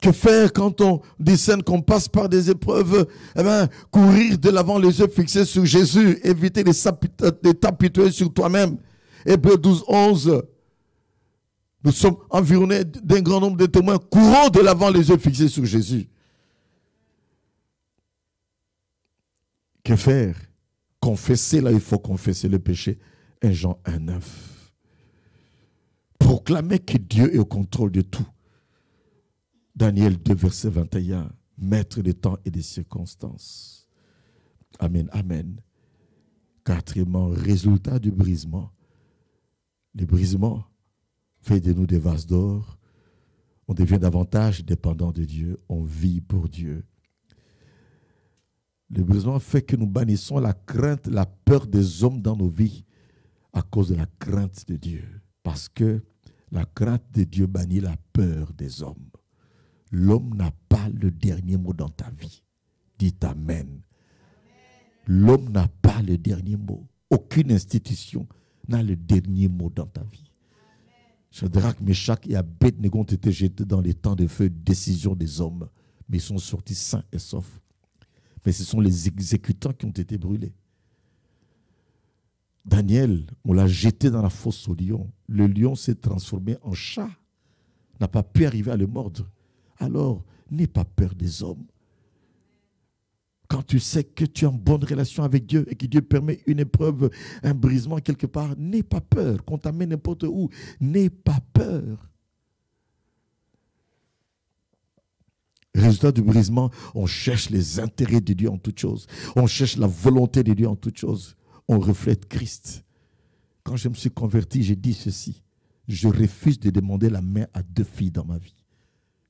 Que faire quand on discerne qu'on passe par des épreuves? Eh bien, courir de l'avant les yeux fixés sur Jésus, éviter de t'apitoyer sur toi-même. Hébreux 12, 11. Nous sommes environnés d'un grand nombre de témoins. Courons de l'avant les yeux fixés sur Jésus. Que faire? Confesser, là il faut confesser le péché. 1 Jean 1, 9. Proclamer que Dieu est au contrôle de tout. Daniel 2, verset 21. Maître des temps et des circonstances. Amen, amen. Quatrièmement, résultat du brisement. Le brisement fait de nous des vases d'or. On devient davantage dépendant de Dieu. On vit pour Dieu. Le brisement fait que nous bannissons la crainte, la peur des hommes dans nos vies à cause de la crainte de Dieu. Parce que la crainte de Dieu bannit la peur des hommes. L'homme n'a pas le dernier mot dans ta vie. Dites Amen. L'homme n'a pas le dernier mot. Aucune institution n'a le dernier mot dans ta vie. Shadrach, Meshach et Abednego ont été jetés dans les temps de feu, décision des hommes, mais ils sont sortis sains et saufs. Mais ce sont les exécutants qui ont été brûlés. Daniel, on l'a jeté dans la fosse au lion. Le lion s'est transformé en chat, n'a pas pu arriver à le mordre. Alors, n'aie pas peur des hommes. Quand tu sais que tu es en bonne relation avec Dieu et que Dieu permet une épreuve, un brisement quelque part, n'aie pas peur. Qu'on t'amène n'importe où, n'aie pas peur. Résultat du brisement, on cherche les intérêts de Dieu en toutes choses. On cherche la volonté de Dieu en toutes choses. On reflète Christ. Quand je me suis converti, j'ai dit ceci. Je refuse de demander la main à 2 filles dans ma vie.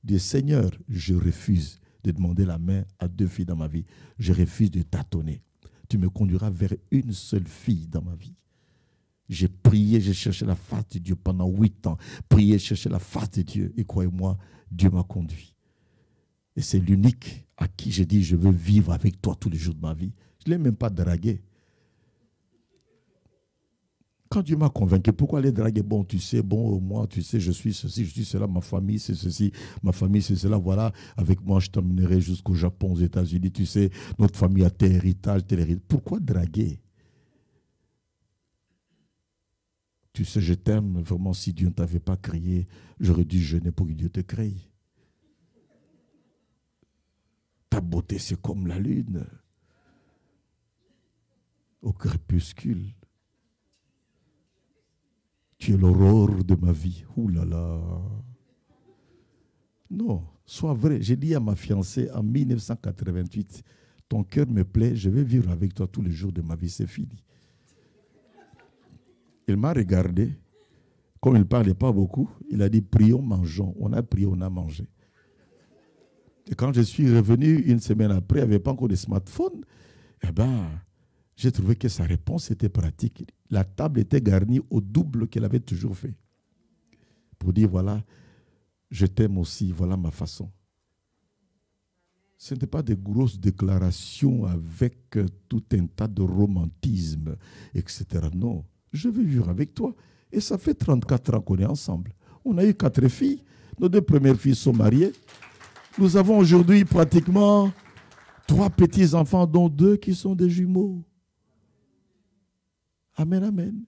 Je dis, Seigneur, je refuse de demander la main à 2 filles dans ma vie. Je refuse de tâtonner. Tu me conduiras vers une seule fille dans ma vie. J'ai prié, j'ai cherché la face de Dieu pendant 8 ans. Prié, cherché la face de Dieu. Et croyez-moi, Dieu m'a conduit. Et c'est l'unique à qui j'ai dit, je veux vivre avec toi tous les jours de ma vie. Je ne l'ai même pas dragué. Quand Dieu m'a convaincu, pourquoi aller draguer? Bon, tu sais, bon, moi, tu sais, je suis ceci, je suis cela, ma famille, c'est ceci, ma famille, c'est cela, voilà. Avec moi, je t'emmènerai jusqu'au Japon, aux États-Unis, tu sais, notre famille a tel héritage, tel héritage. Pourquoi draguer? Tu sais, je t'aime, vraiment, si Dieu ne t'avait pas créé, j'aurais dû jeûner pour que Dieu te crée. Ta beauté, c'est comme la lune, au crépuscule. Tu es l'aurore de ma vie. Ouh là là. Non, sois vrai. J'ai dit à ma fiancée en 1988, ton cœur me plaît, je vais vivre avec toi tous les jours de ma vie, c'est fini. Il m'a regardé, comme il ne parlait pas beaucoup, il a dit, prions, mangeons. On a prié, on a mangé. Et quand je suis revenu une semaine après, il n'y avait pas encore de smartphone, eh bien, j'ai trouvé que sa réponse était pratique. La table était garnie au double qu'elle avait toujours fait. Pour dire, voilà, je t'aime aussi, voilà ma façon. Ce n'était pas des grosses déclarations avec tout un tas de romantisme, etc. Non, je vais vivre avec toi. Et ça fait 34 ans qu'on est ensemble. On a eu 4 filles. Nos 2 premières filles sont mariées. Nous avons aujourd'hui pratiquement 3 petits-enfants, dont 2 qui sont des jumeaux. Amen, amen.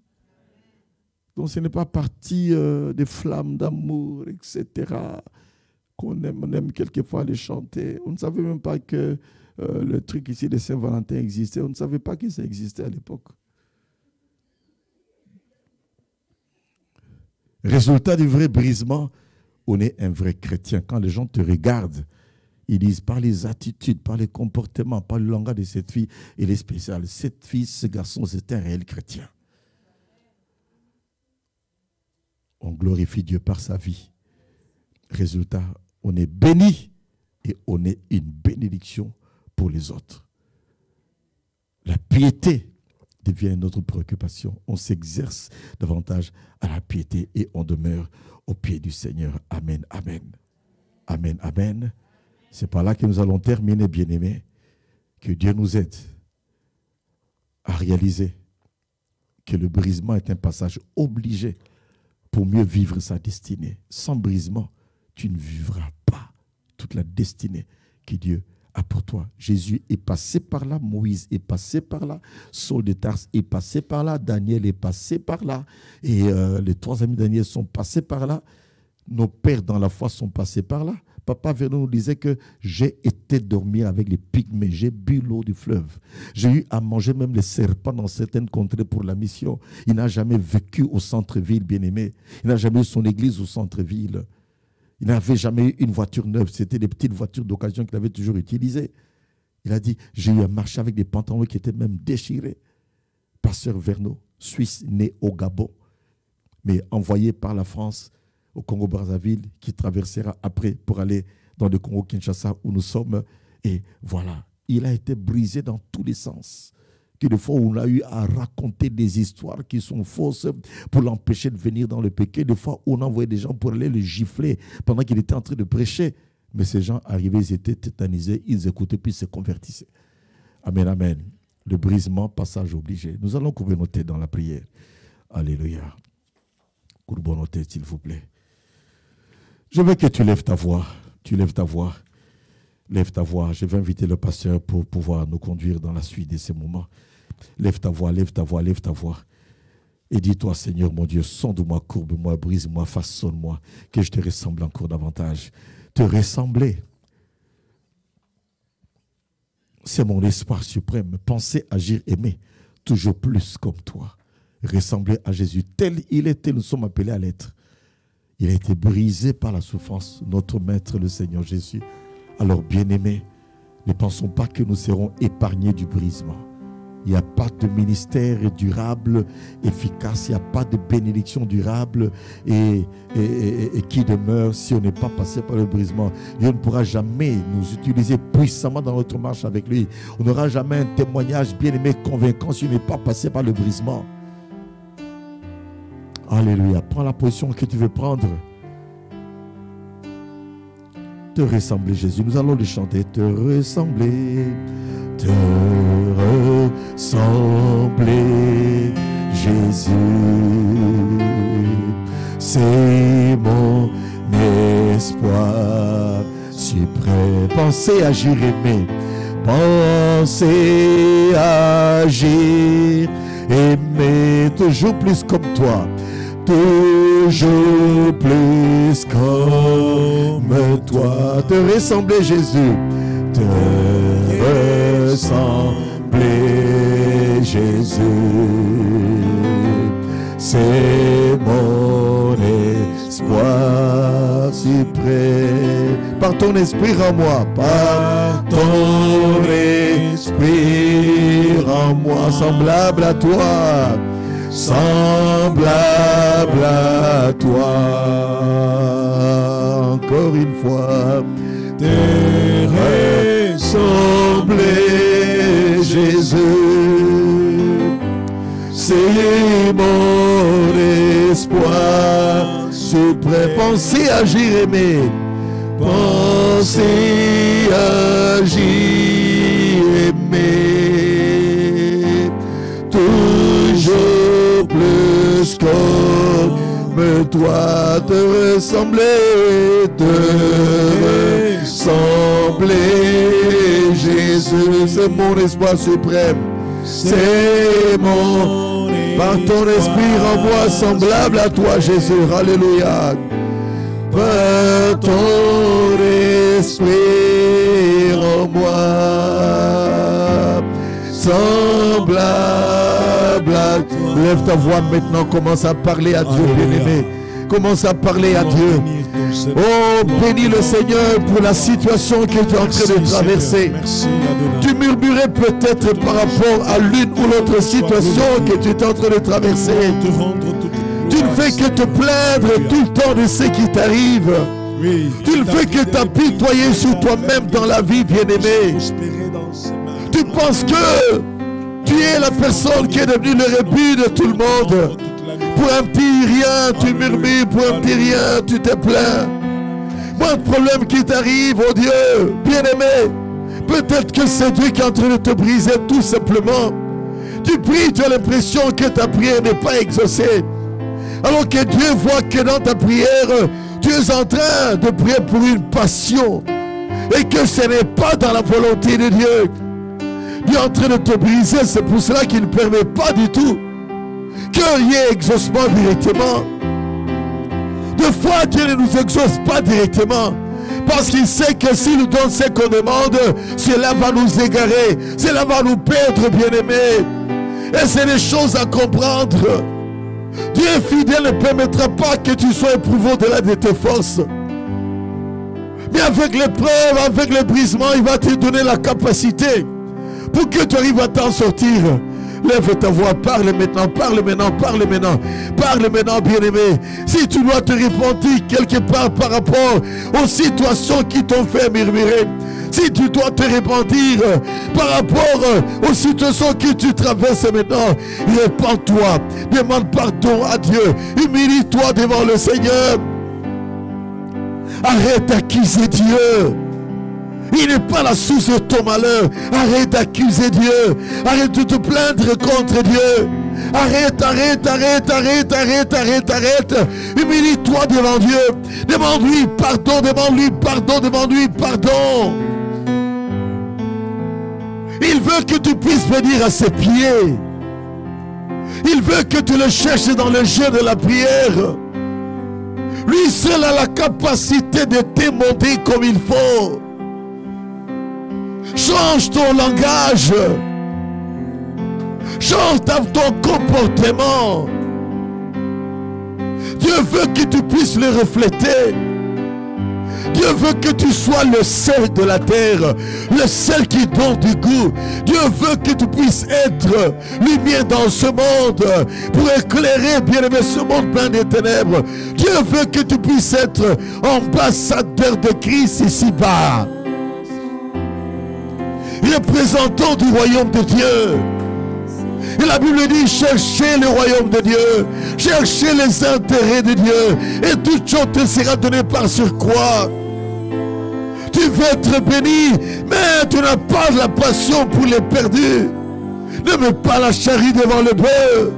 Donc ce n'est pas parti des flammes d'amour, etc. Qu'on aime, on aime quelquefois les chanter. On ne savait même pas que le truc ici de Saint-Valentin existait. On ne savait pas que ça existait à l'époque. Résultat du vrai brisement, on est un vrai chrétien. Quand les gens te regardent, ils disent par les attitudes, par les comportements, par le langage de cette fille, elle est spéciale. Cette fille, ce garçon, c'est un réel chrétien. On glorifie Dieu par sa vie. Résultat, on est béni et on est une bénédiction pour les autres. La piété devient notre préoccupation. On s'exerce davantage à la piété et on demeure au pied du Seigneur. Amen, amen. Amen, amen. C'est par là que nous allons terminer, bien-aimés. Que Dieu nous aide à réaliser que le brisement est un passage obligé pour mieux vivre sa destinée. Sans brisement, tu ne vivras pas toute la destinée que Dieu a pour toi. Jésus est passé par là, Moïse est passé par là, Saul de Tarse est passé par là, Daniel est passé par là, et les 3 amis de Daniel sont passés par là. Nos pères dans la foi sont passés par là. Papa Vernon nous disait que j'ai été dormir avec les pygmées, j'ai bu l'eau du fleuve. J'ai eu à manger même les serpents dans certaines contrées pour la mission. Il n'a jamais vécu au centre-ville, bien-aimé. Il n'a jamais eu son église au centre-ville. Il n'avait jamais eu une voiture neuve. C'était des petites voitures d'occasion qu'il avait toujours utilisées. Il a dit, j'ai eu à marcher avec des pantalons qui étaient même déchirés. Pasteur Vernon, Suisse, né au Gabon, mais envoyé par la France au Congo-Brazzaville, qui traversera après pour aller dans le Congo-Kinshasa où nous sommes. Et voilà, il a été brisé dans tous les sens. Que des fois, on a eu à raconter des histoires qui sont fausses pour l'empêcher de venir dans le péché. Des fois, on envoyait des gens pour aller le gifler pendant qu'il était en train de prêcher. Mais ces gens arrivaient, ils étaient tétanisés, ils écoutaient, puis ils se convertissaient. Amen, amen. Le brisement, passage obligé. Nous allons couvrir nos têtes dans la prière. Alléluia. Courbons nos têtes, s'il vous plaît. Je veux que tu lèves ta voix. Tu lèves ta voix. Lève ta voix. Je vais inviter le pasteur pour pouvoir nous conduire dans la suite de ces moments. Lève ta voix, lève ta voix, lève ta voix. Et dis-toi, Seigneur mon Dieu, sonde-moi, courbe-moi, brise-moi, façonne-moi, que je te ressemble encore davantage. Te ressembler, c'est mon espoir suprême. Penser, agir, aimer, toujours plus comme toi. Ressembler à Jésus, tel il était, nous sommes appelés à l'être. Il a été brisé par la souffrance, notre Maître, le Seigneur Jésus. Alors, bien-aimés, ne pensons pas que nous serons épargnés du brisement. Il n'y a pas de ministère durable, efficace. Il n'y a pas de bénédiction durable et qui demeure si on n'est pas passé par le brisement. Dieu ne pourra jamais nous utiliser puissamment dans notre marche avec lui. On n'aura jamais un témoignage bien-aimé, convaincant si on n'est pas passé par le brisement. Alléluia. Prends la position que tu veux prendre. Te ressembler, Jésus. Nous allons le chanter. Te ressembler. Te ressembler, Jésus. penser, agir, aimer. Penser, agir, aimer, toujours plus comme toi. Toujours plus comme toi. Te ressembler, Jésus. Te ressembler, Jésus. C'est mon espoir suprême. Par ton esprit en moi, par ton esprit en moi, semblable à toi, semblable à toi. Encore une fois, te ressembler, Jésus. C'est mon espoir suprême. Penser, agir, aimer. Penser, agir, aimer. Toujours plus comme toi. Te ressembler, Jésus. C'est mon espoir suprême. C'est mon par ton esprit en moi semblable à toi, Jésus. Alléluia. Par ton esprit en moi semblable à toi. Lève ta voix maintenant, commence à parler à Dieu, bien-aimé. Commence à parler à Dieu. Oh, bénis le Seigneur pour la situation que tu es en train de traverser. Tu murmurais peut-être par rapport à l'une ou l'autre situation que tu es en train de traverser. Tu ne fais que te plaindre tout le temps de ce qui t'arrive. Tu ne fais que t'apitoyer sur toi-même dans la vie, bien-aimé. Tu penses que tu es la personne qui est devenue le rébut de tout le monde. Pour un petit rien, tu murmures. Pour un petit rien, tu te plains. Moi, le problème qui t'arrive, oh Dieu, bien-aimé, peut-être que c'est Dieu qui est en train de te briser tout simplement. Tu pries, tu as l'impression que ta prière n'est pas exaucée. Alors que Dieu voit que dans ta prière, tu es en train de prier pour une passion. Et que ce n'est pas dans la volonté de Dieu. Dieu est en train de te briser, c'est pour cela qu'il ne permet pas du tout qu'il y ait exaucement directement. Deux fois, Dieu ne nous exauce pas directement. Parce qu'il sait que s'il nous donne ce qu'on demande, cela va nous égarer. Cela va nous perdre, bien-aimés. Et c'est des choses à comprendre. Dieu fidèle ne permettra pas que tu sois éprouvé au-delà de tes forces. Mais avec l'épreuve, avec le brisement, il va te donner la capacité pour que tu arrives à t'en sortir. Lève ta voix, parle maintenant, parle maintenant, parle maintenant. Parle maintenant, bien-aimé. Si tu dois te repentir quelque part par rapport aux situations qui t'ont fait murmurer, si tu dois te repentir par rapport aux situations que tu traverses maintenant, repens-toi, demande pardon à Dieu, humilie-toi devant le Seigneur. Arrête d'accuser Dieu. Il n'est pas la source de ton malheur. Arrête d'accuser Dieu. Arrête de te plaindre contre Dieu. Arrête, arrête, arrête, arrête, arrête, arrête, arrête. Humilie-toi devant Dieu. Demande-lui pardon, demande-lui pardon, demande-lui pardon. Il veut que tu puisses venir à ses pieds. Il veut que tu le cherches dans le jeu de la prière. Lui seul a la capacité de t'émonder comme il faut. Change ton langage. Change ton comportement. Dieu veut que tu puisses le refléter. Dieu veut que tu sois le sel de la terre, le sel qui donne du goût. Dieu veut que tu puisses être lumière dans ce monde pour éclairer, bien-aimé, ce monde plein de ténèbres. Dieu veut que tu puisses être ambassadeur de Christ ici-bas. Représentant du royaume de Dieu. Et la Bible dit, cherchez le royaume de Dieu, cherchez les intérêts de Dieu, et toute chose te sera donnée par surcroît. Tu veux être béni, mais tu n'as pas la passion pour les perdus. Ne mets pas la charrue devant le bœuf.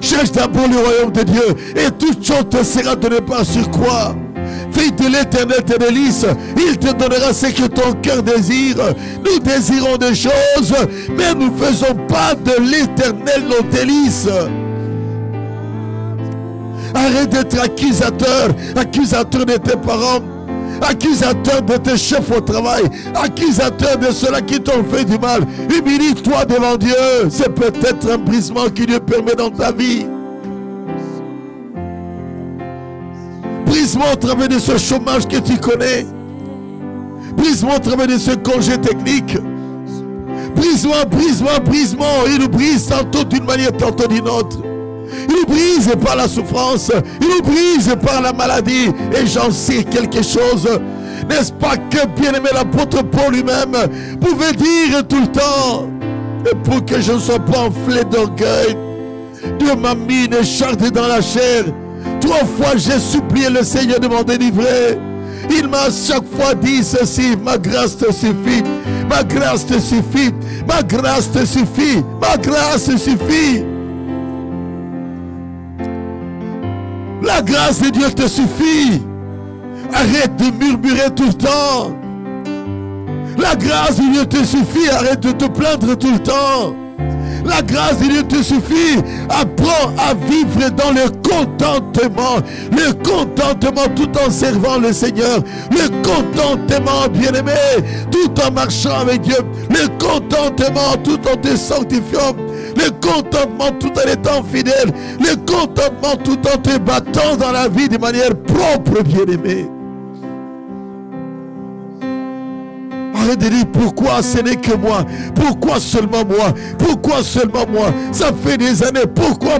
Cherche d'abord le royaume de Dieu, et toute chose te sera donnée par surcroît. Fille de l'Éternel te délice. Il te donnera ce que ton cœur désire. Nous désirons des choses, mais nous ne faisons pas de l'Éternel nos délices. Arrête d'être accusateur, accusateur de tes parents, accusateur de tes chefs au travail, accusateur de ceux-là qui t'ont fait du mal. Humilie-toi devant Dieu. C'est peut-être un brisement que Dieu permet dans ta vie. Brisement au travers de ce chômage que tu connais. Brisement au travers de ce congé technique. Brisement, brisement, brisement. Il nous brise tantôt d'une manière, tantôt d'une autre. Il nous brise par la souffrance. Il nous brise par la maladie. Et j'en sais quelque chose. N'est-ce pas que bien-aimé l'apôtre Paul lui-même pouvait dire tout le temps, et pour que je ne sois pas enflé d'orgueil, Dieu m'a mis une charge dans la chair. 3 fois j'ai supplié le Seigneur de m'en délivrer. Il m'a à chaque fois dit ceci: ma grâce te suffit, ma grâce te suffit, ma grâce te suffit, ma grâce te suffit. La grâce de Dieu te suffit. Arrête de murmurer tout le temps. La grâce de Dieu te suffit. Arrête de te plaindre tout le temps. La grâce de Dieu te suffit. Apprends à vivre dans le contentement. Le contentement tout en servant le Seigneur. Le contentement, bien-aimé, tout en marchant avec Dieu. Le contentement tout en te sanctifiant. Le contentement tout en étant fidèle. Le contentement tout en te battant dans la vie de manière propre, bien-aimé. Arrête de dire pourquoi ce n'est que moi. Pourquoi seulement moi? Pourquoi seulement moi? Ça fait des années. Pourquoi?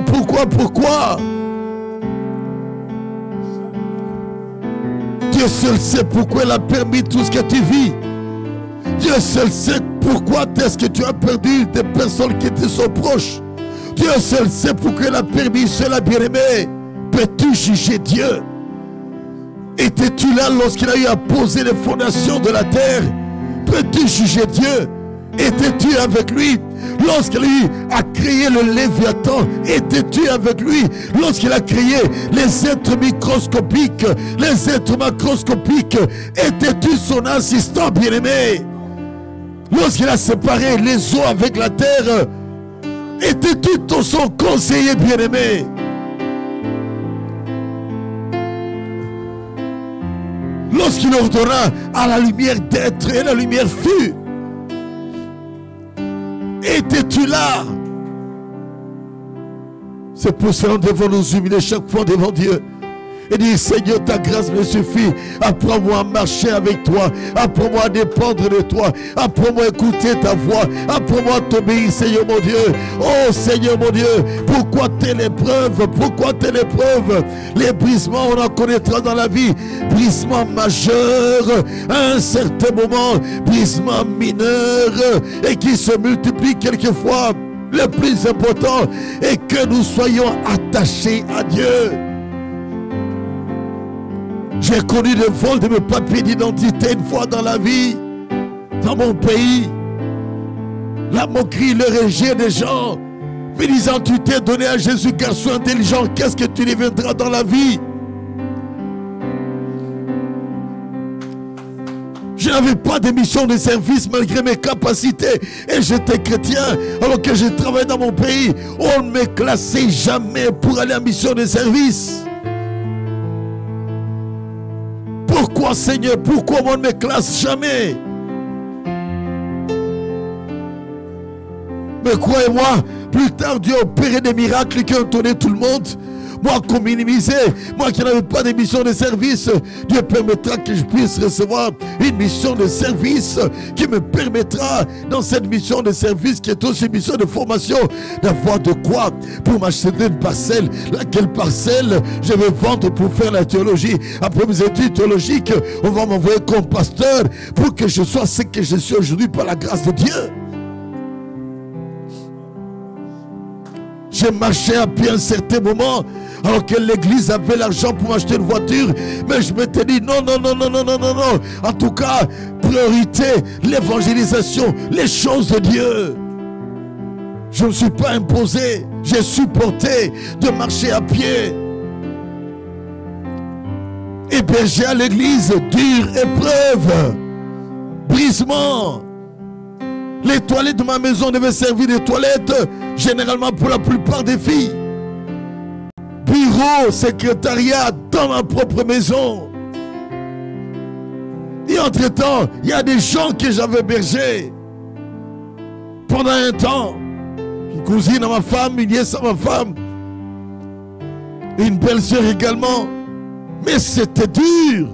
Dieu seul sait pourquoi il a permis tout ce que tu vis. Dieu seul sait pourquoi est-ce que tu as perdu des personnes qui te sont proches. Dieu seul sait pourquoi il a permis cela, bien-aimé. Peux-tu juger Dieu? Étais-tu là lorsqu'il a eu à poser les fondations de la terre? Peux-tu juger Dieu? Étais-tu avec lui lorsqu'il a eu à créer le Léviathan? Étais-tu avec lui lorsqu'il a créé les êtres microscopiques, les êtres macroscopiques? Étais-tu son assistant, bien-aimé? Lorsqu'il a séparé les eaux avec la terre, étais-tu son conseiller, bien-aimé? Lorsqu'il ordonna à la lumière d'être et la lumière fut, étais-tu là? C'est pour cela que nous devons nous humilier chaque fois devant Dieu et dire: Seigneur, ta grâce me suffit. Apprends-moi à marcher avec toi. Apprends-moi à dépendre de toi. Apprends-moi à écouter ta voix. Apprends-moi à t'obéir, Seigneur mon Dieu. Oh Seigneur mon Dieu, pourquoi telle épreuve? Pourquoi telle épreuve? Les brisements, on en connaîtra dans la vie. Brisement majeur à un certain moment, brisement mineur, et qui se multiplie quelquefois. Le plus important est que nous soyons attachés à Dieu. J'ai connu le vol de mes papiers d'identité une fois dans la vie, dans mon pays. La moquerie, le rejet des gens, me disant: tu t'es donné à Jésus, garçon intelligent, qu'est-ce que tu deviendras dans la vie? Je n'avais pas de mission de service malgré mes capacités et j'étais chrétien alors que je travaillais dans mon pays. On ne me classait jamais pour aller en mission de service. Pourquoi, Seigneur? Pourquoi on ne me classe jamais? Mais croyez-moi, plus tard Dieu a opéré des miracles qui ont étonné tout le monde. Moi qu'on minimisait, moi qui n'avais pas de mission de service, Dieu permettra que je puisse recevoir une mission de service qui me permettra, dans cette mission de service qui est aussi une mission de formation, d'avoir de quoi pour m'acheter une parcelle. Laquelle parcelle je vais vendre pour faire la théologie. Après mes études théologiques, on va m'envoyer comme pasteur pour que je sois ce que je suis aujourd'hui par la grâce de Dieu. J'ai marché à pied à un certain moment alors que l'église avait l'argent pour m'acheter une voiture, mais je m'étais dit non. En tout cas, priorité, l'évangélisation, les choses de Dieu. Je ne me suis pas imposé, j'ai supporté de marcher à pied. hébergé à l'église, dure épreuve, brisement. Les toilettes de ma maison devaient servir de toilettes, généralement pour la plupart des filles. Bureau, secrétariat dans ma propre maison. Et entre-temps, il y a des gens que j'avais hébergés pendant un temps. Une cousine à ma femme, une nièce à ma femme. Et une belle-sœur également. Mais c'était dur.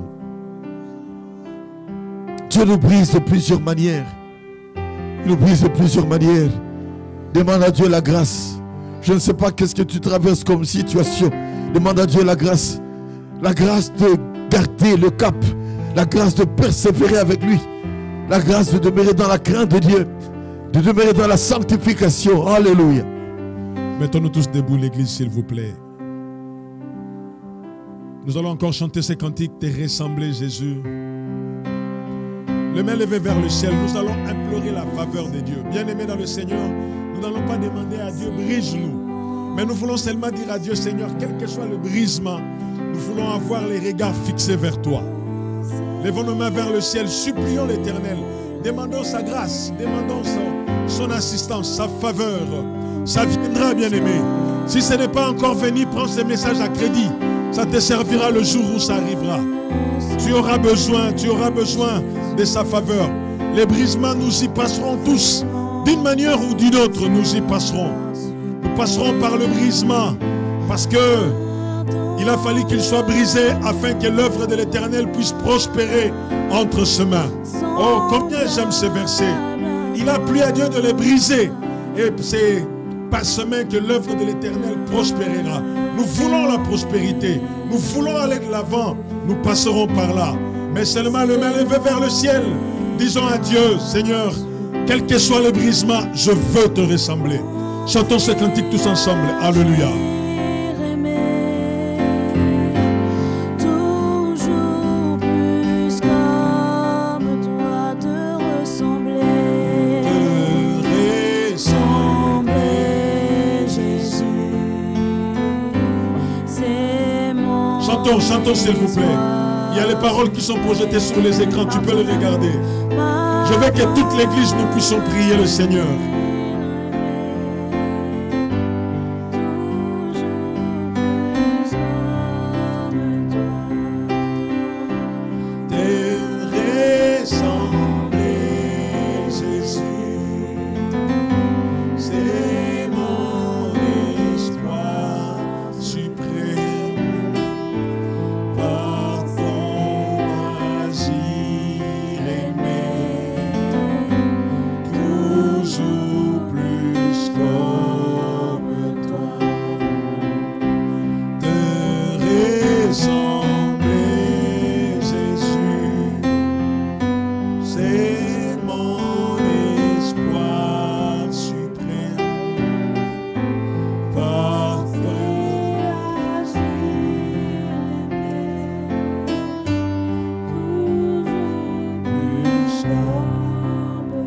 Dieu nous brise de plusieurs manières. Il nous brise de plusieurs manières. Demande à Dieu la grâce. Je ne sais pas qu'est-ce que tu traverses comme situation. Demande à Dieu la grâce. La grâce de garder le cap. La grâce de persévérer avec lui. La grâce de demeurer dans la crainte de Dieu. De demeurer dans la sanctification. Alléluia. Mettons-nous tous debout, l'église, s'il vous plaît. Nous allons encore chanter ces cantiques. T'es ressemblé, Jésus. Les mains levées vers le ciel. Nous allons implorer la faveur de Dieu. Bien-aimés dans le Seigneur, nous n'allons pas demander à Dieu, brise-nous. Mais nous voulons seulement dire à Dieu, Seigneur, quel que soit le brisement, nous voulons avoir les regards fixés vers toi. Levons nos mains vers le ciel, supplions l'Éternel. Demandons sa grâce, demandons son assistance, sa faveur. Ça viendra, bien-aimé. Si ce n'est pas encore venu, prends ce message à crédit. Ça te servira le jour où ça arrivera. Tu auras besoin de sa faveur. Les brisements, nous y passerons tous. D'une manière ou d'une autre, nous y passerons. Nous passerons par le brisement. Parce que il a fallu qu'il soit brisé afin que l'œuvre de l'Éternel puisse prospérer entre ses mains. Oh, combien j'aime ce verset. Il a plu à Dieu de les briser. Et c'est par ce main que l'œuvre de l'Éternel prospérera. Nous voulons la prospérité. Nous voulons aller de l'avant. Nous passerons par là. Mais seulement le main levée vers le ciel. Disons à Dieu, Seigneur, quel que soit le brisement, je veux te ressembler. Chantons ce cantique tous ensemble. Alléluia. Chantons s'il vous plaît. Il y a les paroles qui sont projetées sur les écrans. Tu peux les regarder. Je veux que toute l'église nous puissions prier le Seigneur.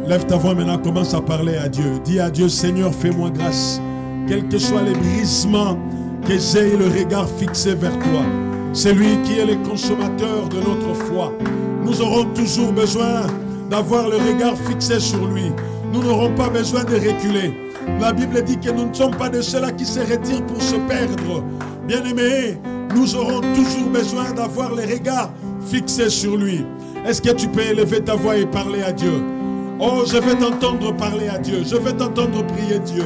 Lève ta voix maintenant, commence à parler à Dieu. Dis à Dieu, Seigneur, fais-moi grâce. Quels que soient les brisements, que j'ai le regard fixé vers toi. C'est lui qui est le consommateur de notre foi. Nous aurons toujours besoin d'avoir le regard fixé sur lui. Nous n'aurons pas besoin de reculer. La Bible dit que nous ne sommes pas de ceux-là qui se retirent pour se perdre. Bien-aimés, nous aurons toujours besoin d'avoir les regards fixés sur lui. Est-ce que tu peux élever ta voix et parler à Dieu? Oh, je vais t'entendre parler à Dieu. Je vais t'entendre prier Dieu.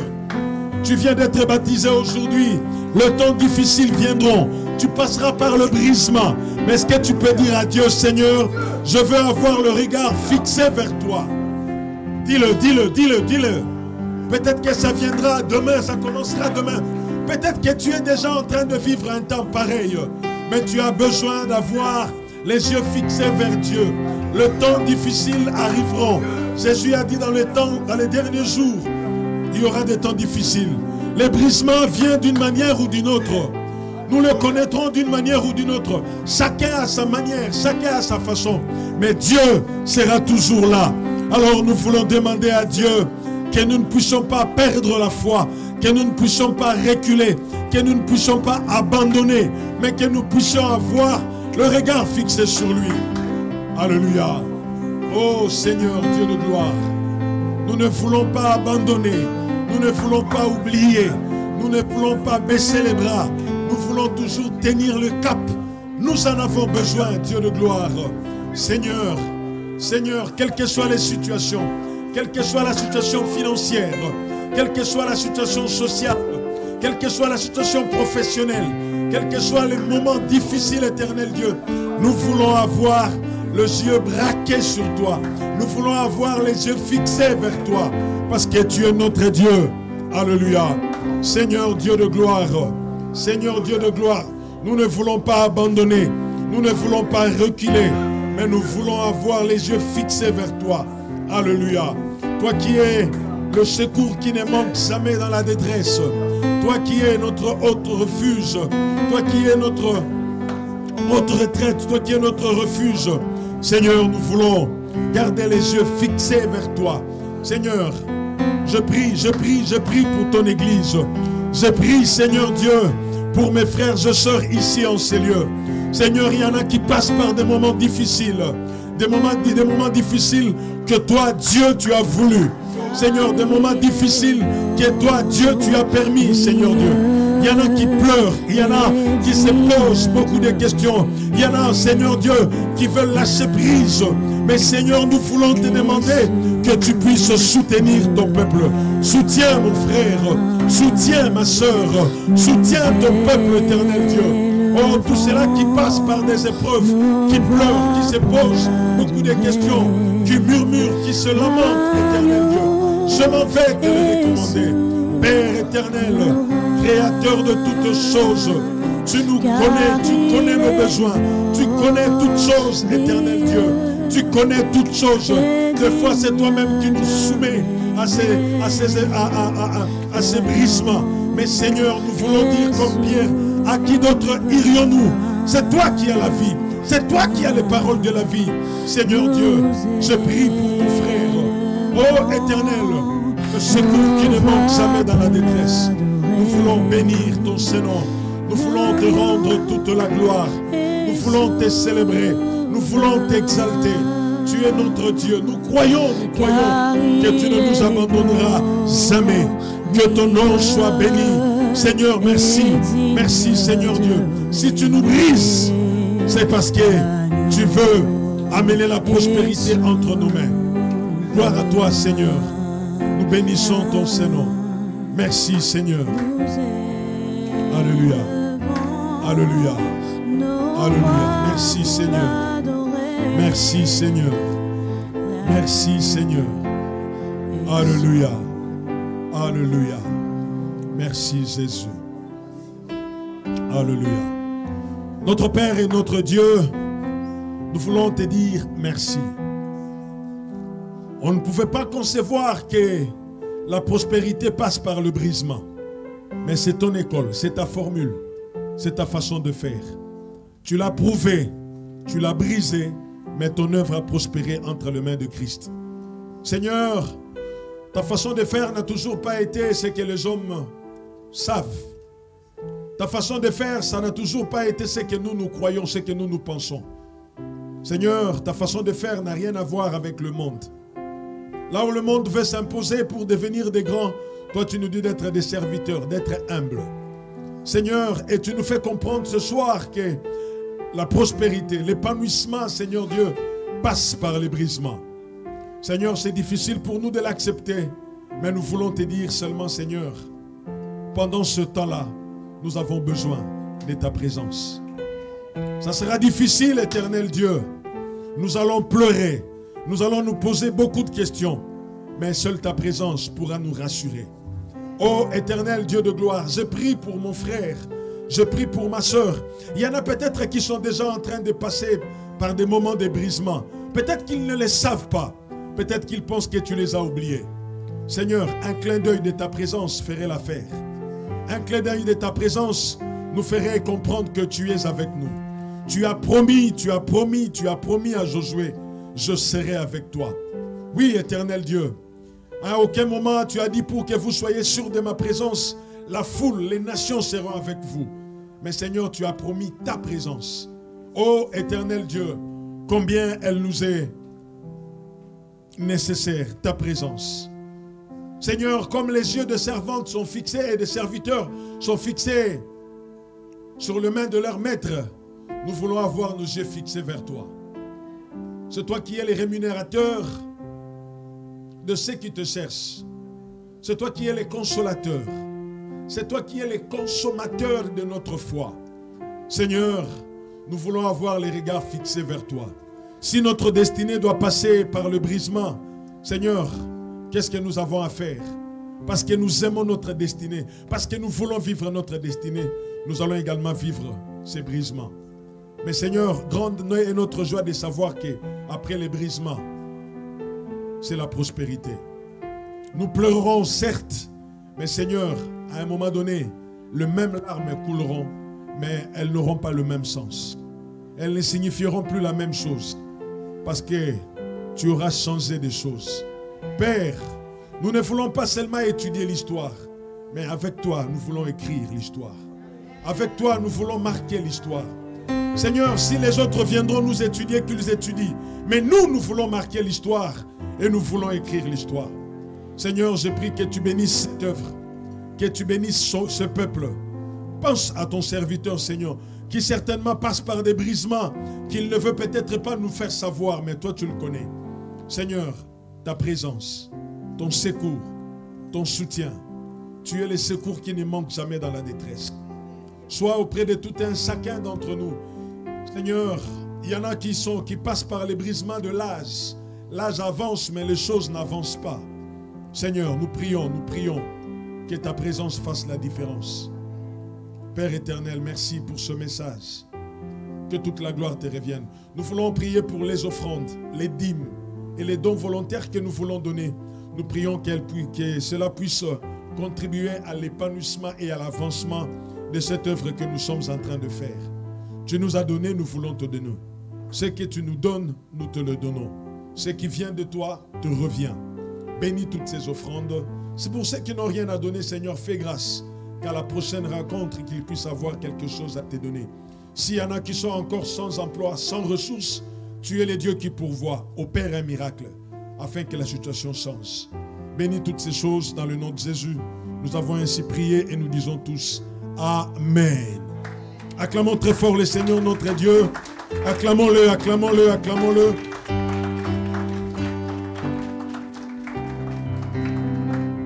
Tu viens d'être baptisé aujourd'hui. Le temps difficile viendront. Tu passeras par le brisement. Mais est-ce que tu peux dire à Dieu, Seigneur, je veux avoir le regard fixé vers toi. Dis-le, dis-le, dis-le, dis-le. Peut-être que ça viendra demain, ça commencera demain. Peut-être que tu es déjà en train de vivre un temps pareil. Mais tu as besoin d'avoir les yeux fixés vers Dieu. Le temps difficile arriveront. Jésus a dit dans les derniers jours, il y aura des temps difficiles. Les brisements viennent d'une manière ou d'une autre. Nous le connaîtrons d'une manière ou d'une autre. Chacun à sa manière, chacun à sa façon. Mais Dieu sera toujours là. Alors nous voulons demander à Dieu que nous ne puissions pas perdre la foi, que nous ne puissions pas reculer, que nous ne puissions pas abandonner, mais que nous puissions avoir le regard fixé sur lui. Alléluia. Oh Seigneur, Dieu de gloire, nous ne voulons pas abandonner, nous ne voulons pas oublier, nous ne voulons pas baisser les bras, nous voulons toujours tenir le cap. Nous en avons besoin, Dieu de gloire. Seigneur, Seigneur, quelles que soient les situations, quelle que soit la situation financière, quelle que soit la situation sociale, quelle que soit la situation professionnelle, quels que soient les moments difficiles, éternel Dieu, nous voulons avoir les yeux braqués sur toi. Nous voulons avoir les yeux fixés vers toi, parce que tu es notre Dieu. Alléluia. Seigneur Dieu de gloire, Seigneur Dieu de gloire, nous ne voulons pas abandonner, nous ne voulons pas reculer, mais nous voulons avoir les yeux fixés vers toi. Alléluia. Toi qui es le secours qui ne manque jamais dans la détresse, toi qui es notre haute refuge, toi qui es notre haute retraite, toi qui es notre refuge. Seigneur, nous voulons garder les yeux fixés vers toi. Seigneur, je prie pour ton église. Je prie, Seigneur Dieu, pour mes frères et sœurs ici en ces lieux. Seigneur, il y en a qui passent par des moments difficiles. Des moments difficiles que toi, Dieu, tu as voulu. Seigneur, des moments difficiles que toi, Dieu, tu as permis, Seigneur Dieu. Il y en a qui pleurent, il y en a qui se posent beaucoup de questions. Il y en a, Seigneur Dieu, qui veulent lâcher prise. Mais Seigneur, nous voulons te demander que tu puisses soutenir ton peuple. Soutiens mon frère, soutiens ma soeur, soutiens ton peuple, éternel Dieu. Oh, tous ceux-là qui passent par des épreuves, qui pleurent, qui se posent beaucoup de questions, qui murmurent, qui se lamentent, éternel Dieu. Je m'en vais te les recommander. Père éternel, Créateur de toutes choses, tu nous connais, tu connais nos besoins, tu connais toutes choses, éternel Dieu. Tu connais toutes choses. Des fois, c'est toi-même qui nous soumets à ces brisements. Mais Seigneur, nous voulons dire comme Pierre, à qui d'autre irions-nous? C'est toi qui as la vie. C'est toi qui as les paroles de la vie. Seigneur Dieu, je prie pour mon frère. Oh éternel, le secours qui ne manque jamais dans la détresse. Nous voulons bénir ton Saint-Nom. Nous voulons te rendre toute la gloire. Nous voulons te célébrer. Nous voulons t'exalter. Tu es notre Dieu. Nous croyons que tu ne nous abandonneras jamais. Que ton nom soit béni. Seigneur, merci. Merci, Seigneur Dieu. Si tu nous brises, c'est parce que tu veux amener la prospérité entre nos mains. Gloire à toi, Seigneur. Nous bénissons ton Saint-Nom. Merci, Seigneur. Alléluia. Alléluia. Alléluia. Merci, Seigneur. Merci, Seigneur. Merci, Seigneur. Alléluia. Alléluia. Merci, Jésus. Alléluia. Notre Père et notre Dieu, nous voulons te dire merci. On ne pouvait pas concevoir que la prospérité passe par le brisement. Mais c'est ton école, c'est ta formule, c'est ta façon de faire. Tu l'as prouvé, tu l'as brisé, mais ton œuvre a prospéré entre les mains de Christ. Seigneur, ta façon de faire n'a toujours pas été ce que les hommes savent. Ta façon de faire, ça n'a toujours pas été ce que nous croyons, ce que nous pensons. Seigneur, ta façon de faire n'a rien à voir avec le monde. Là où le monde veut s'imposer pour devenir des grands, toi tu nous dis d'être des serviteurs, d'être humbles. Seigneur, et tu nous fais comprendre ce soir que la prospérité, l'épanouissement, Seigneur Dieu, passe par les brisements. Seigneur, c'est difficile pour nous de l'accepter, mais nous voulons te dire seulement, Seigneur, pendant ce temps-là, nous avons besoin de ta présence. Ça sera difficile, éternel Dieu. Nous allons pleurer. Nous allons nous poser beaucoup de questions. Mais seule ta présence pourra nous rassurer. Ô éternel Dieu de gloire, je prie pour mon frère. Je prie pour ma soeur. Il y en a peut-être qui sont déjà en train de passer par des moments de brisement. Peut-être qu'ils ne les savent pas. Peut-être qu'ils pensent que tu les as oubliés. Seigneur, un clin d'œil de ta présence ferait l'affaire. Un clin d'œil de ta présence nous ferait comprendre que tu es avec nous. Tu as promis à Josué, je serai avec toi. Oui, éternel Dieu. À aucun moment tu as dit pour que vous soyez sûrs de ma présence, la foule, les nations seront avec vous. Mais Seigneur, tu as promis ta présence. Ô éternel Dieu, combien elle nous est nécessaire, ta présence. Seigneur, comme les yeux de servantes sont fixés et de serviteurs sont fixés sur les mains de leur maître, nous voulons avoir nos yeux fixés vers toi. C'est toi qui es le rémunérateur de ceux qui te cherchent. C'est toi qui es le consolateur. C'est toi qui es le consommateur de notre foi. Seigneur, nous voulons avoir les regards fixés vers toi. Si notre destinée doit passer par le brisement, Seigneur, qu'est-ce que nous avons à faire? Parce que nous aimons notre destinée, parce que nous voulons vivre notre destinée, nous allons également vivre ces brisements. Mais Seigneur, grande est notre joie de savoir qu'après les brisements, c'est la prospérité. Nous pleurerons certes, mais Seigneur, à un moment donné, les mêmes larmes couleront, mais elles n'auront pas le même sens. Elles ne signifieront plus la même chose, parce que tu auras changé des choses. Père, nous ne voulons pas seulement étudier l'histoire, mais avec toi, nous voulons écrire l'histoire. Avec toi, nous voulons marquer l'histoire. Seigneur, si les autres viendront nous étudier, qu'ils étudient. Mais nous voulons marquer l'histoire et nous voulons écrire l'histoire. Seigneur, je prie que tu bénisses cette œuvre, que tu bénisses ce peuple. Pense à ton serviteur, Seigneur, qui certainement passe par des brisements qu'il ne veut peut-être pas nous faire savoir, mais toi tu le connais. Seigneur, ta présence, ton secours, ton soutien, tu es le secours qui ne manque jamais dans la détresse. Sois auprès de tout un chacun d'entre nous. Seigneur, il y en a qui passent par les brisements de l'âge. L'âge avance, mais les choses n'avancent pas. Seigneur, nous prions que ta présence fasse la différence. Père éternel, merci pour ce message. Que toute la gloire te revienne. Nous voulons prier pour les offrandes, les dîmes et les dons volontaires que nous voulons donner. Nous prions que cela puisse contribuer à l'épanouissement et à l'avancement de cette œuvre que nous sommes en train de faire. Tu nous as donné, nous voulons te donner. Ce que tu nous donnes, nous te le donnons. Ce qui vient de toi te revient. Bénis toutes ces offrandes. C'est pour ceux qui n'ont rien à donner, Seigneur, fais grâce qu'à la prochaine rencontre, qu'ils puissent avoir quelque chose à te donner. S'il y en a qui sont encore sans emploi, sans ressources, tu es le Dieu qui pourvoit. Opère un miracle afin que la situation change. Bénis toutes ces choses dans le nom de Jésus. Nous avons ainsi prié et nous disons tous Amen. Acclamons très fort le Seigneur notre Dieu. Acclamons-le, acclamons-le, acclamons-le.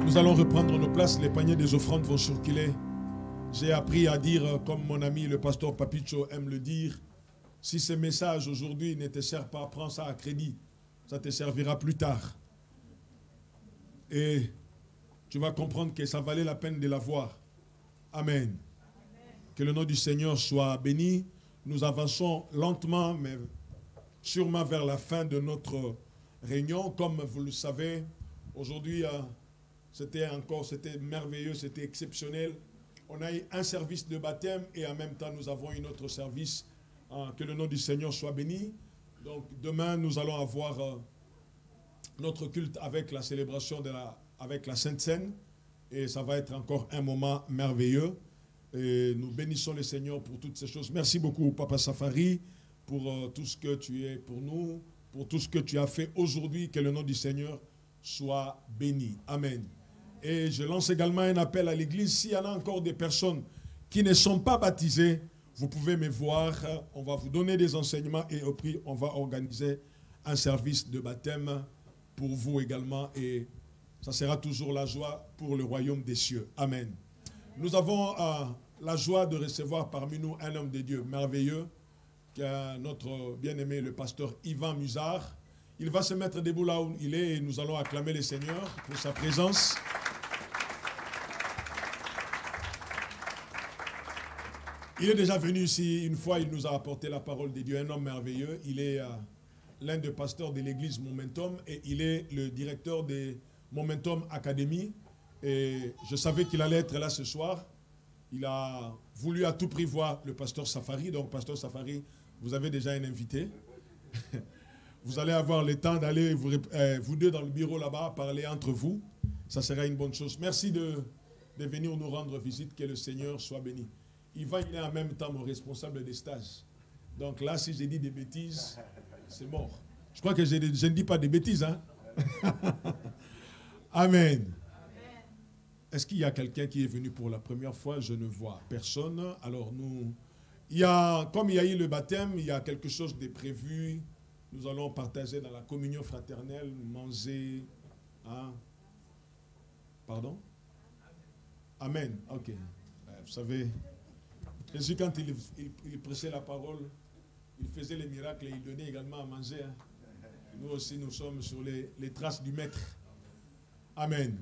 Nous allons reprendre nos places. Les paniers des offrandes vont circuler. J'ai appris à dire, comme mon ami le pasteur Papicho aime le dire, si ce message aujourd'hui ne te sert pas, prends ça à crédit. Ça te servira plus tard. Et tu vas comprendre que ça valait la peine de l'avoir. Amen. Que le nom du Seigneur soit béni. Nous avançons lentement, mais sûrement vers la fin de notre réunion. Comme vous le savez, aujourd'hui, c'était merveilleux, c'était exceptionnel. On a eu un service de baptême et en même temps, nous avons un autre service. Que le nom du Seigneur soit béni. Donc, demain, nous allons avoir notre culte avec la célébration avec la Sainte Seine. Et ça va être encore un moment merveilleux. Et nous bénissons le Seigneur pour toutes ces choses. Merci beaucoup, Papa Safari, pour tout ce que tu es pour nous, pour tout ce que tu as fait aujourd'hui. Que le nom du Seigneur soit béni. Amen. Et je lance également un appel à l'Église. S'il y en a encore des personnes qui ne sont pas baptisées, vous pouvez me voir. On va vous donner des enseignements et au prix, on va organiser un service de baptême pour vous également. Et ça sera toujours la joie pour le royaume des cieux. Amen. Nous avons la joie de recevoir parmi nous un homme de Dieu merveilleux, qui est notre bien-aimé, le pasteur Yvan Musard. Il va se mettre debout là où il est et nous allons acclamer le Seigneur pour sa présence. Il est déjà venu ici une fois, il nous a apporté la parole de Dieu, un homme merveilleux. Il est l'un des pasteurs de l'église Momentum et il est le directeur de Momentum Academy. Et je savais qu'il allait être là ce soir. Il a voulu à tout prix voir le pasteur Safari. Donc, pasteur Safari, vous avez déjà un invité. Vous allez avoir le temps d'aller, vous deux dans le bureau là-bas, parler entre vous. Ça sera une bonne chose. Merci de venir nous rendre visite. Que le Seigneur soit béni. Yvan, il est en même temps mon responsable des stages. Donc là, si j'ai dit des bêtises, c'est mort. Je crois que je ne dis pas des bêtises. Hein? Amen. Est-ce qu'il y a quelqu'un qui est venu pour la première fois? Je ne vois personne. Alors nous, comme il y a eu le baptême, il y a quelque chose de prévu. Nous allons partager dans la communion fraternelle, manger. Hein? Pardon? Amen. Ok. Vous savez, Jésus, quand il prêchait la parole, il faisait les miracles et il donnait également à manger. Hein? Nous aussi, nous sommes sur les traces du Maître. Amen.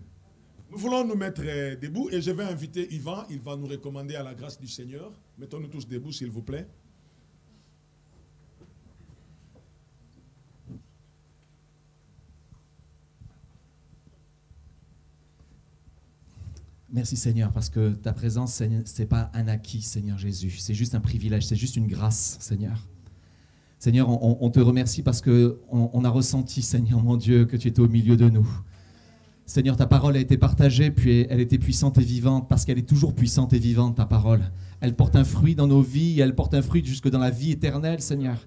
Nous voulons nous mettre debout et je vais inviter Yvan. Il va nous recommander à la grâce du Seigneur. Mettons-nous tous debout, s'il vous plaît. Merci Seigneur, parce que ta présence, ce n'est pas un acquis, Seigneur Jésus. C'est juste un privilège, c'est juste une grâce, Seigneur. Seigneur, on te remercie parce qu'on a ressenti, Seigneur mon Dieu, que tu étais au milieu de nous. Seigneur, ta parole a été partagée, puis elle était puissante et vivante, parce qu'elle est toujours puissante et vivante, ta parole. Elle porte un fruit dans nos vies, elle porte un fruit jusque dans la vie éternelle, Seigneur.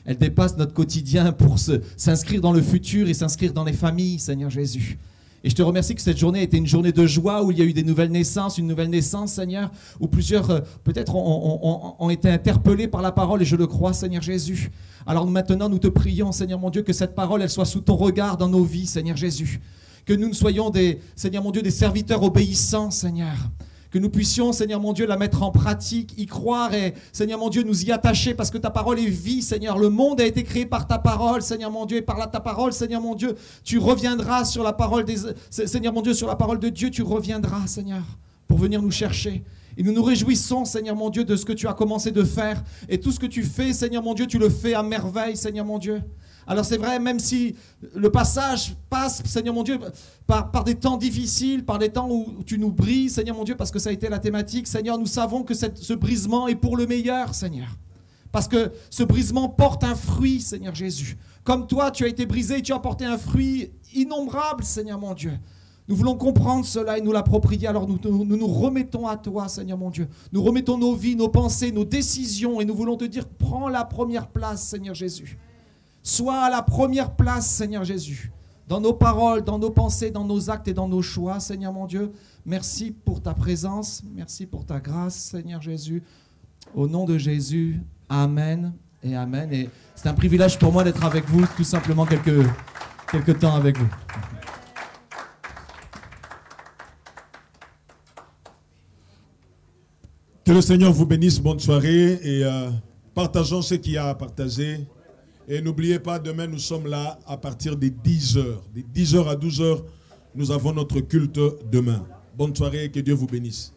Elle dépasse notre quotidien pour s'inscrire dans le futur et s'inscrire dans les familles, Seigneur Jésus. Et je te remercie que cette journée a été une journée de joie où il y a eu des nouvelles naissances, une nouvelle naissance, Seigneur, où plusieurs peut-être ont été interpellés par la parole, et je le crois, Seigneur Jésus. Alors maintenant, nous te prions, Seigneur mon Dieu, que cette parole, elle soit sous ton regard dans nos vies, Seigneur Jésus. Que nous soyons Seigneur mon Dieu, des serviteurs obéissants, Seigneur. Que nous puissions, Seigneur mon Dieu, la mettre en pratique, y croire et, Seigneur mon Dieu, nous y attacher parce que ta parole est vie, Seigneur. Le monde a été créé par ta parole, Seigneur mon Dieu, et par ta parole, Seigneur mon Dieu, tu reviendras sur la parole Seigneur mon Dieu, sur la parole de Dieu, tu reviendras, Seigneur, pour venir nous chercher. Et nous nous réjouissons, Seigneur mon Dieu, de ce que tu as commencé de faire. Et tout ce que tu fais, Seigneur mon Dieu, tu le fais à merveille, Seigneur mon Dieu. Alors c'est vrai, même si le passage passe, Seigneur mon Dieu, par des temps difficiles, par des temps où tu nous brises, Seigneur mon Dieu, parce que ça a été la thématique, Seigneur, nous savons que ce brisement est pour le meilleur, Seigneur. Parce que ce brisement porte un fruit, Seigneur Jésus. Comme toi, tu as été brisé et tu as porté un fruit innombrable, Seigneur mon Dieu. Nous voulons comprendre cela et nous l'approprier. Alors nous remettons à toi, Seigneur mon Dieu. Nous remettons nos vies, nos pensées, nos décisions et nous voulons te dire, prends la première place, Seigneur Jésus. Sois à la première place, Seigneur Jésus, dans nos paroles, dans nos pensées, dans nos actes et dans nos choix, Seigneur mon Dieu. Merci pour ta présence, merci pour ta grâce, Seigneur Jésus. Au nom de Jésus, Amen et Amen. Et c'est un privilège pour moi d'être avec vous, tout simplement quelques temps avec vous. Que le Seigneur vous bénisse, bonne soirée et partageons ce qu'il y a à partager. Et n'oubliez pas, demain nous sommes là à partir des 10h. De 10h à 12h, nous avons notre culte demain. Bonne soirée et que Dieu vous bénisse.